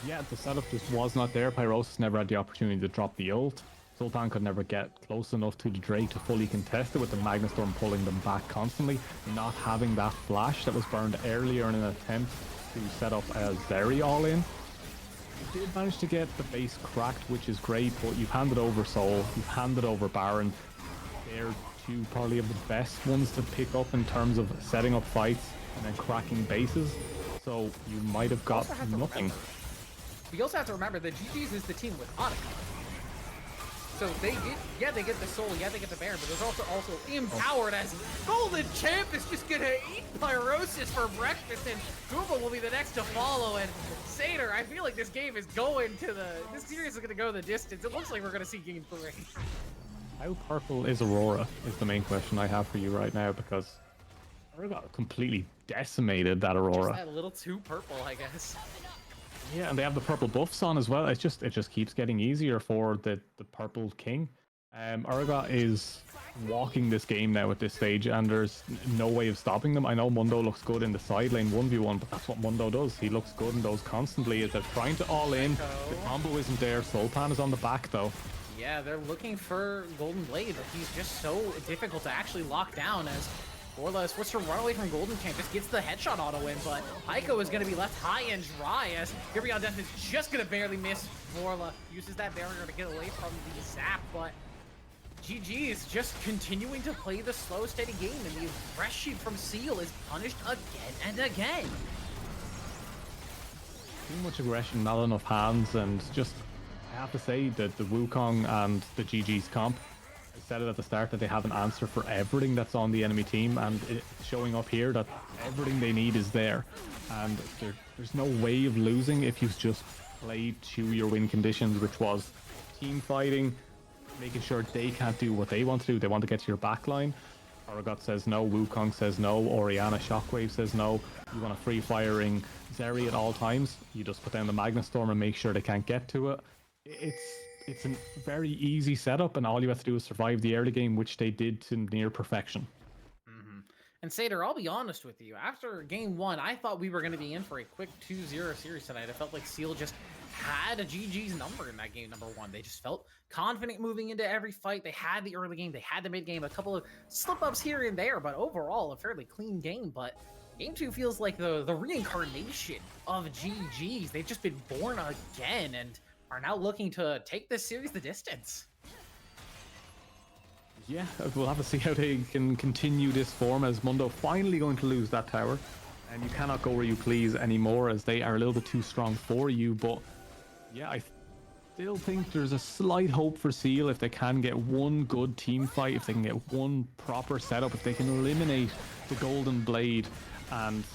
Yeah, the setup just was not there. Pyrosis never had the opportunity to drop the ult. Sultan could never get close enough to the Drake to fully contest it, with the Magnus Storm pulling them back constantly. Not having that flash that was burned earlier in an attempt to set up a Zeri all in. You did manage to get the base cracked, which is great, but you've handed over Soul, you've handed over Baron. They're two probably of the best ones to pick up in terms of setting up fights and then cracking bases. So you might have got nothing. We also have to remember that GG's is the team with Otacon. So they get the soul, they get the Baron, but they're also empowered as Golden Champ is just gonna eat Pyrosis for breakfast, and Goomba will be the next to follow. And Satyr, I feel like this game is going to this series is gonna go the distance. It looks like we're gonna see game 3. How purple is Aurora is the main question I have for you right now, because Aurora got completely decimated, that Aurora. Just a little too purple, I guess. Yeah, and they have the purple buffs on as well. It just keeps getting easier for the purple king. Urgot is walking this game now at this stage, and there's no way of stopping them. I know Mundo looks good in the side lane 1v1, but that's what Mundo does. He looks good in those constantly. Is they're trying to all in. The combo isn't there. Sultan is on the back though. Yeah, they're looking for Golden Blade, but he's just so difficult to actually lock down, as Borla switched to run away from Golden Champ, just gets the headshot auto win, but Heiko is going to be left high and dry, as Gabriel Death is just going to barely miss. Borla uses that barrier to get away from the zap, but GG is just continuing to play the slow, steady game, and the aggression from Seal is punished again and again. Too much aggression, not enough hands, and just, I have to say that the Wukong and the GG's comp, I said it at the start that they have an answer for everything that's on the enemy team, and it's showing up here that everything they need is there, and there's no way of losing if you just play to your win conditions, which was team fighting, making sure they can't do what they want to do. They want to get to your backline. Aragot says no, Wukong says no, Orianna Shockwave says no. You want a free firing Zeri at all times, you just put down the Magnus Storm and make sure they can't get to it. It's a very easy setup, and all you have to do is survive the early game, which they did to near perfection. And Satyr, I'll be honest with you, after game 1, I thought we were going to be in for a quick 2-0 series tonight. I felt like Seal just had a GG's number in that game number 1. They just felt confident moving into every fight. They had the early game, they had the mid game, a couple of slip-ups here and there, but overall a fairly clean game. But game 2 feels like the reincarnation of GG's. They've just been born again and are now looking to take this series the distance. Yeah, we'll have to see how they can continue this form, as Mundo finally going to lose that tower, and you cannot go where you please anymore, as they are a little bit too strong for you. But yeah, I still think there's a slight hope for Seal if they can get one good team fight, if they can get one proper setup, if they can eliminate the Golden Blade and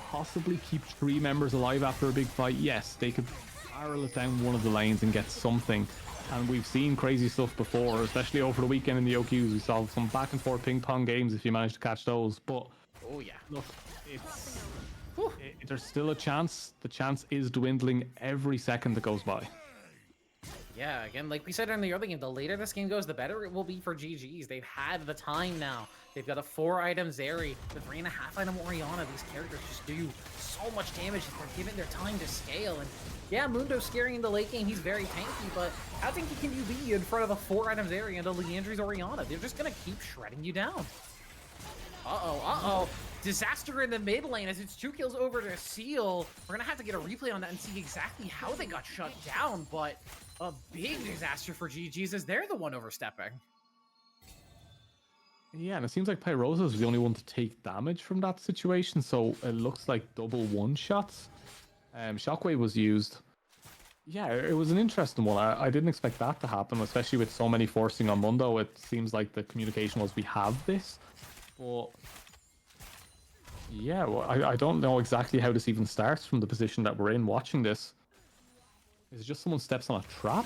possibly keep 3 members alive after a big fight. Yes, they could barrel it down one of the lanes and get something. And we've seen crazy stuff before, especially over the weekend in the OQs. We saw some back and forth ping pong games if you managed to catch those. But oh yeah, look, there's still a chance. The chance is dwindling every second that goes by. Yeah, again, like we said in the early game, the later this game goes, the better it will be for GG's. They've had the time now. They've got a 4-item Zeri, the 3.5-item Orianna. These characters just do so much damage if they're given their time to scale. And yeah, Mundo's scary in the late game. He's very tanky, but how tanky can you be in front of a 4-item Zeri and a Leandry's Orianna? They're just going to keep shredding you down. Uh-oh. Disaster in the mid lane as it's 2 kills over to Seal. We're going to have to get a replay on that and see exactly how they got shut down, but a big disaster for GG's as they're the one overstepping. Yeah, and it seems like Pyrosa was the only one to take damage from that situation, so it looks like double one-shots. Shockwave was used. Yeah, it was an interesting one. I didn't expect that to happen, especially with so many forcing on Mundo. It seems like the communication was, we have this. But yeah, well, I don't know exactly how this even starts from the position that we're in watching this. Is it just someone steps on a trap?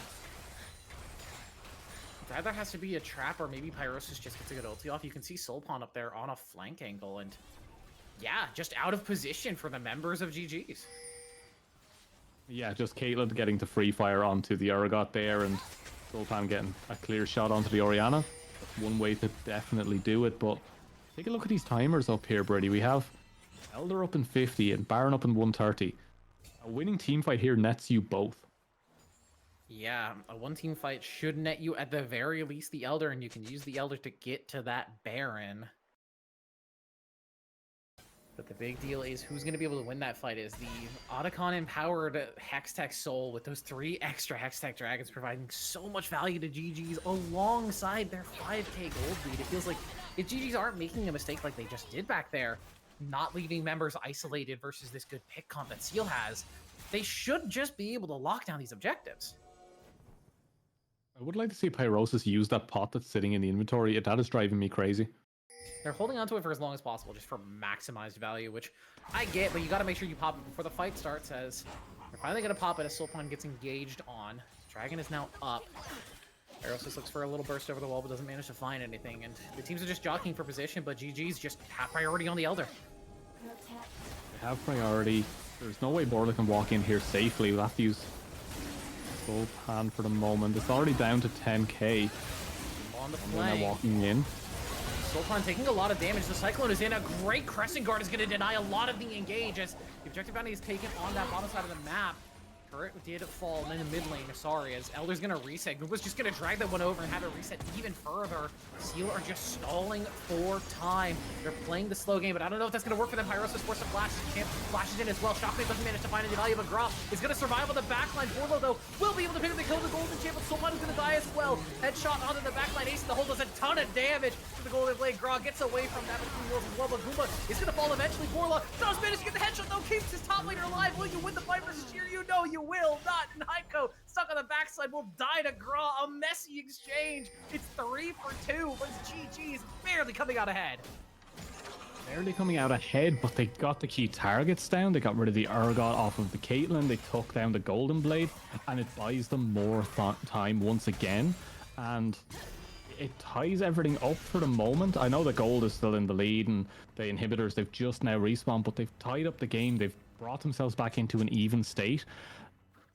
It either has to be a trap or maybe Pyrosis just gets a good ulti off. You can see Soulpon up there on a flank angle, and yeah, just out of position for the members of GG's. Yeah, just Caitlyn getting to free fire onto the Urgot there, and Soulpon getting a clear shot onto the Orianna. That's one way to definitely do it, but take a look at these timers up here, Brady. We have Elder up in 50 and Baron up in 130. A winning team fight here nets you both. Yeah, a one-team fight should net you at the very least the Elder, and you can use the Elder to get to that Baron. But the big deal is who's going to be able to win that fight is the Otacon-empowered Hextech Soul with those 3 extra Hextech Dragons providing so much value to GG's alongside their 5k gold lead. It feels like if GG's aren't making a mistake like they just did back there, not leaving members isolated versus this good pick comp that Seal has, they should just be able to lock down these objectives. I would like to see Pyrosis use that pot that's sitting in the inventory. That is driving me crazy. They're holding onto it for as long as possible, just for maximized value, which I get, but you got to make sure you pop it before the fight starts, as they're finally going to pop it as Soulpon gets engaged on. Dragon is now up. Pyrosis looks for a little burst over the wall, but doesn't manage to find anything, and the teams are just jockeying for position, but GG's just have priority on the Elder. They have priority. There's no way Borla can walk in here safely. We'll have to use Soulpon for the moment. It's already down to 10k. On the And flank. they're walking in. Soulpon taking a lot of damage. The Cyclone is in. A great Crescent Guard is going to deny a lot of the engage as the objective bounty is taken on that bottom side of the map. Turret did fall in the mid lane, sorry, as Elder's going to reset. Goomba's just going to drag that one over and have it reset even further. Seal are just stalling for time. They're playing the slow game, but I don't know if that's going to work for them. Pyrosis forces a flash. Champ flashes in as well. Shockwave doesn't manage to find any value, but Graf is going to survive on the backline. Borlo, though, will be able to pick up the kill of the Golden Champ, but Soulpon is going to die as well. Headshot onto the backline. Ace in the hole does a ton of damage to the Golden Blade. Graf gets away from that, but Goomba as well, but Goomba is going to fall eventually. Borla does manage to get the headshot, though, keeps his top laner alive. Will you win the fight versus Sheer? You know you will not. Nyko, stuck on the backside, will die to Gra. A messy exchange. It's 3 for 2, but GG's barely coming out ahead. Barely coming out ahead, but they got the key targets down. They got rid of the Urgot off of the Caitlyn. They took down the Golden Blade, and it buys them more time once again. And it ties everything up for the moment. I know the gold is still in the lead, and the inhibitors, they've just now respawned, but they've tied up the game. They've brought themselves back into an even state.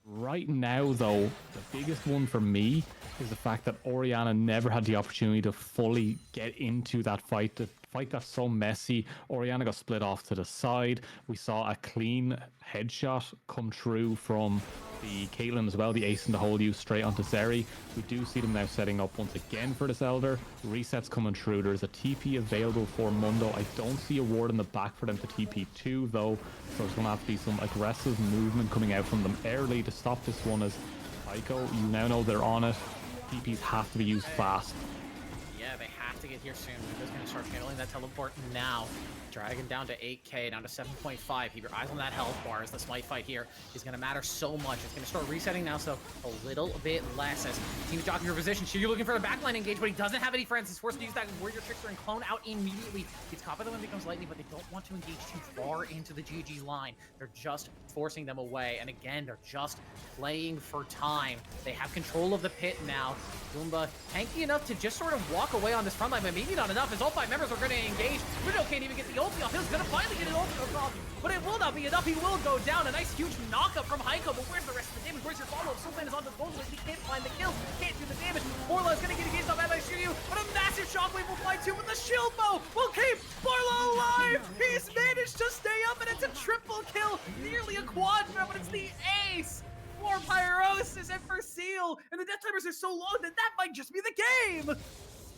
Right now, though, the biggest one for me is the fact that Orianna never had the opportunity to fully get into that fight. The fight got so messy. Orianna got split off to the side. We saw a clean headshot come true from the Caitlyn as well. The ace in the hole used straight onto Zeri. We do see them now setting up once again for this Elder. Resets coming through. There's a TP available for Mundo. I don't see a ward in the back for them to TP2 though. So there's going to have to be some aggressive movement coming out from them early to stop this one as Ico, you now know they're on it. TPs have to be used fast. Yeah, they have to get here soon. They're going to start handling that teleport now. Dragon down to 8k, down to 7.5. Keep your eyes on that health bar as the smite fight here is going to matter so much. It's going to start resetting now, so a little bit less as team's jockeying for position. You're looking for a backline engage, but he doesn't have any friends. He's forced to use that Warrior Trickster and clone out immediately. He's caught by the one becomes lightning, but they don't want to engage too far into the GG line. They're just forcing them away, and again, they're just playing for time. They have control of the pit now. Goomba tanky enough to just sort of walk away on this front line, but and maybe not enough, as all 5 members are going to engage. Riddle can't even get the ulti off. He's going to finally get an ulti off, but it will not be enough. He will go down. A nice huge knockup from Heiko, but where's the rest of the damage? Where's your follow-up? Soulpan is on disposal. He can't find the kills, can't do the damage. Borla is going to get engaged off Anti-Shiryu, but a massive shockwave will fly too, but the shield bow will keep Borla alive. He's managed to stay up, and it's a triple kill, nearly a quadra, but it's the ace for Pyrosis and for Seal, and the death timers are so long that that might just be the game.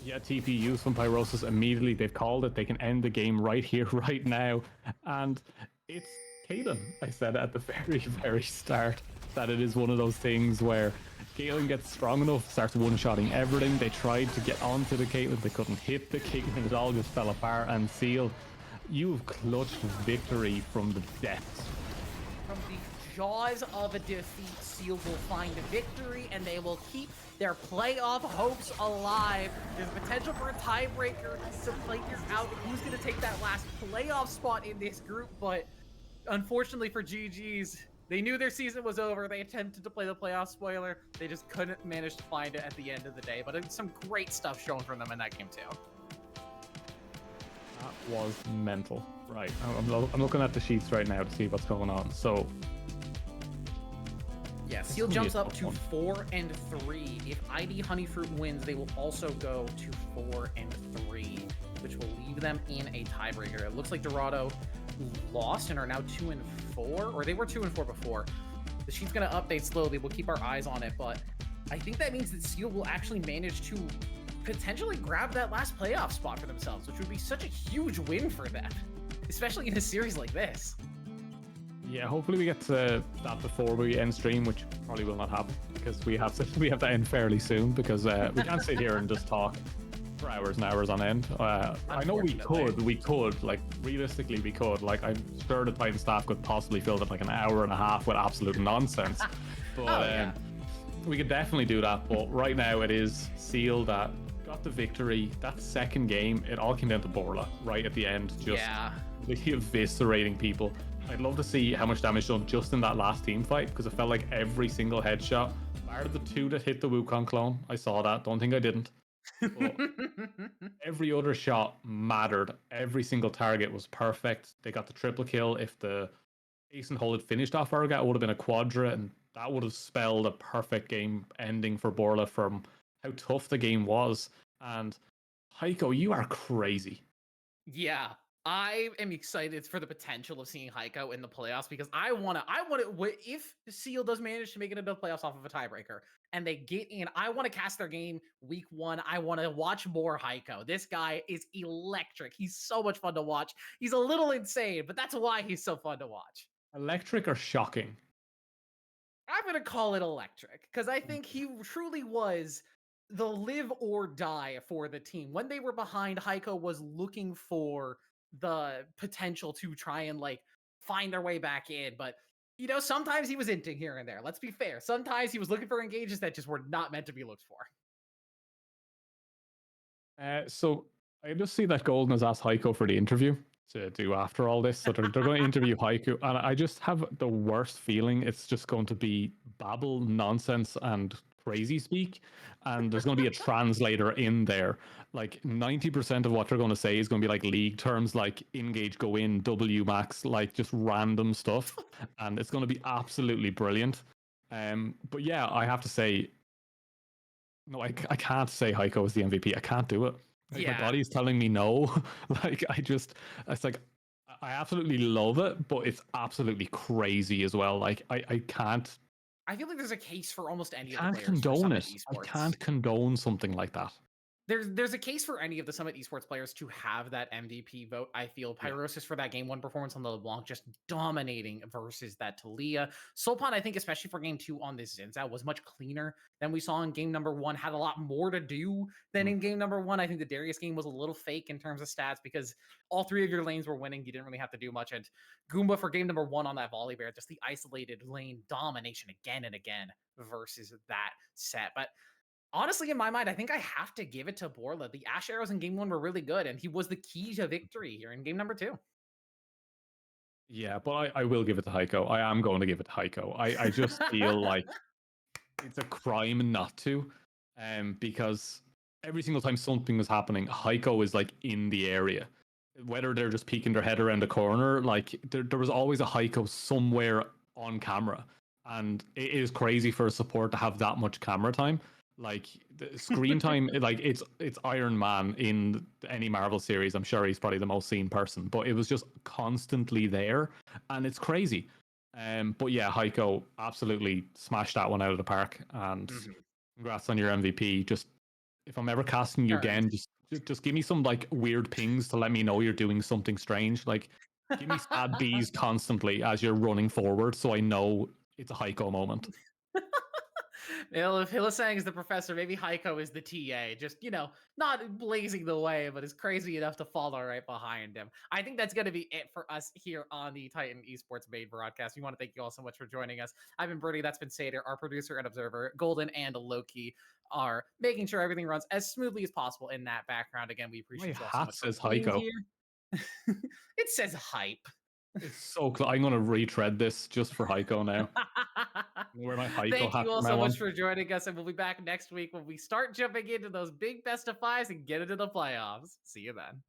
Yeah, TP used from Pyrosis immediately. They've called it. They can end the game right here, right now. And it's Caitlyn. I said at the very, very start that it is one of those things where Caitlyn gets strong enough, starts one-shotting everything. They tried to get onto the Caitlyn. They couldn't hit the Caitlyn. It all just fell apart. And Seal, you've clutched victory from the depths. From the jaws of a defeat, Seal will find a victory, and they will keep their playoff hopes alive. There's potential for a tiebreaker to play this out. Who's going to take that last playoff spot in this group? But unfortunately for GG's, they knew their season was over. They attempted to play the playoff spoiler. They just couldn't manage to find it at the end of the day. But it's some great stuff shown from them in that game too. That was mental. Right, I'm looking at the sheets right now to see what's going on. So yeah, Seal jumps up to 4-3. If ID Honeyfruit wins, they will also go to 4-3, which will leave them in a tiebreaker. It looks like Dorado lost and are now 2-4, or they were 2-4 before. The sheet's going to update slowly. We'll keep our eyes on it, but I think that means that Seal will actually manage to potentially grab that last playoff spot for themselves, which would be such a huge win for them, especially in a series like this. yeah, hopefully we get to that before we end stream, which probably will not happen because we have to end fairly soon because we can't sit here and just talk for hours and hours on end. I know we could, like realistically we could. Like I'm sure the Titan staff could possibly fill it like an hour and a half with absolute nonsense. But we could definitely do that. But right now it is Seal that got the victory. That second game, it all came down to Borla right at the end, just eviscerating people. I'd love to see how much damage done just in that last team fight because it felt like every single headshot, bar the 2 that hit the Wukong clone. I saw that. Don't think I didn't. But every other shot mattered. Every single target was perfect. They got the triple kill. If the Ace and Hole had finished off Urgot, it would have been a quadra, and that would have spelled a perfect game ending for Borla from how tough the game was. And Heiko, you are crazy. Yeah, I am excited for the potential of seeing Heiko in the playoffs because I want to, if Seal does manage to make it into the playoffs off of a tiebreaker and they get in, I want to cast their game week 1. I want to watch more Heiko. This guy is electric. He's so much fun to watch. He's a little insane, but that's why he's so fun to watch. Electric or shocking? I'm going to call it electric because I think he truly was the live or die for the team. When they were behind, Heiko was looking for the potential to try and like find their way back in, but you know, sometimes he was inting here and there. Let's be fair. Sometimes he was looking for engages that just were not meant to be looked for. So I just see that Golden has asked Heiko for the interview to do after all this. So they're going to interview Heiko, and I just have the worst feeling it's just going to be babble, nonsense, and crazy speak, and there's going to be a translator in there. Like 90% of what they're going to say is going to be like league terms, like engage, go in, W max, like just random stuff, and it's going to be absolutely brilliant. But yeah, I have to say, no, I can't say Heiko is the MVP. I can't do it. Like, my body's telling me no. Like it's like I absolutely love it, but it's absolutely crazy as well. Like I can't. I feel like there's a case for almost any of the Can't players condone it. Esports. I can't condone something like that. There's a case for any of the Summit Esports players to have that MVP vote. I feel Pyrosis for that game 1 performance on the LeBlanc just dominating versus that Talia. Soulpan, I think, especially for game 2 on this Zinzao, was much cleaner than we saw in game number 1. Had a lot more to do than in game number 1. I think the Darius game was a little fake in terms of stats because all 3 of your lanes were winning. You didn't really have to do much. And Goomba for game number 1 on that volley bear, just the isolated lane domination again and again versus that set. But honestly, in my mind, I think I have to give it to Borla. The Ash arrows in game 1 were really good, and he was the key to victory here in game number 2. Yeah, but I will give it to Heiko. I am going to give it to Heiko. I just feel like it's a crime not to, because every single time something was happening, Heiko is like in the area. Whether they're just peeking their head around the corner, like there was always a Heiko somewhere on camera. And it is crazy for a support to have that much camera time. Like the screen time, like it's Iron Man in any Marvel series. I'm sure he's probably the most seen person, but it was just constantly there, and it's crazy. But yeah, Heiko absolutely smashed that one out of the park, and congrats on your MVP. Just if I'm ever casting you Earned. again, just give me some like weird pings to let me know you're doing something strange. Like give me sad bees constantly as you're running forward, so I know it's a Heiko moment. Well, if Hilasang is the professor, maybe Heiko is the TA. Just, not blazing the way, but is crazy enough to follow right behind him. I think that's going to be it for us here on the Titan Esports Made broadcast. We want to thank you all so much for joining us. I've been Bernie, that's been Sater, our producer and observer. Golden and Loki are making sure everything runs as smoothly as possible in that background. Again, we My appreciate you all so hat much for says being Heiko. here. It says hype. It's so close. I'm gonna retread this just for Heiko now. Wear my Heiko Thank hat you all from so now much on. for joining us, and we'll be back next week when we start jumping into those big best of fives and get into the playoffs. See you then.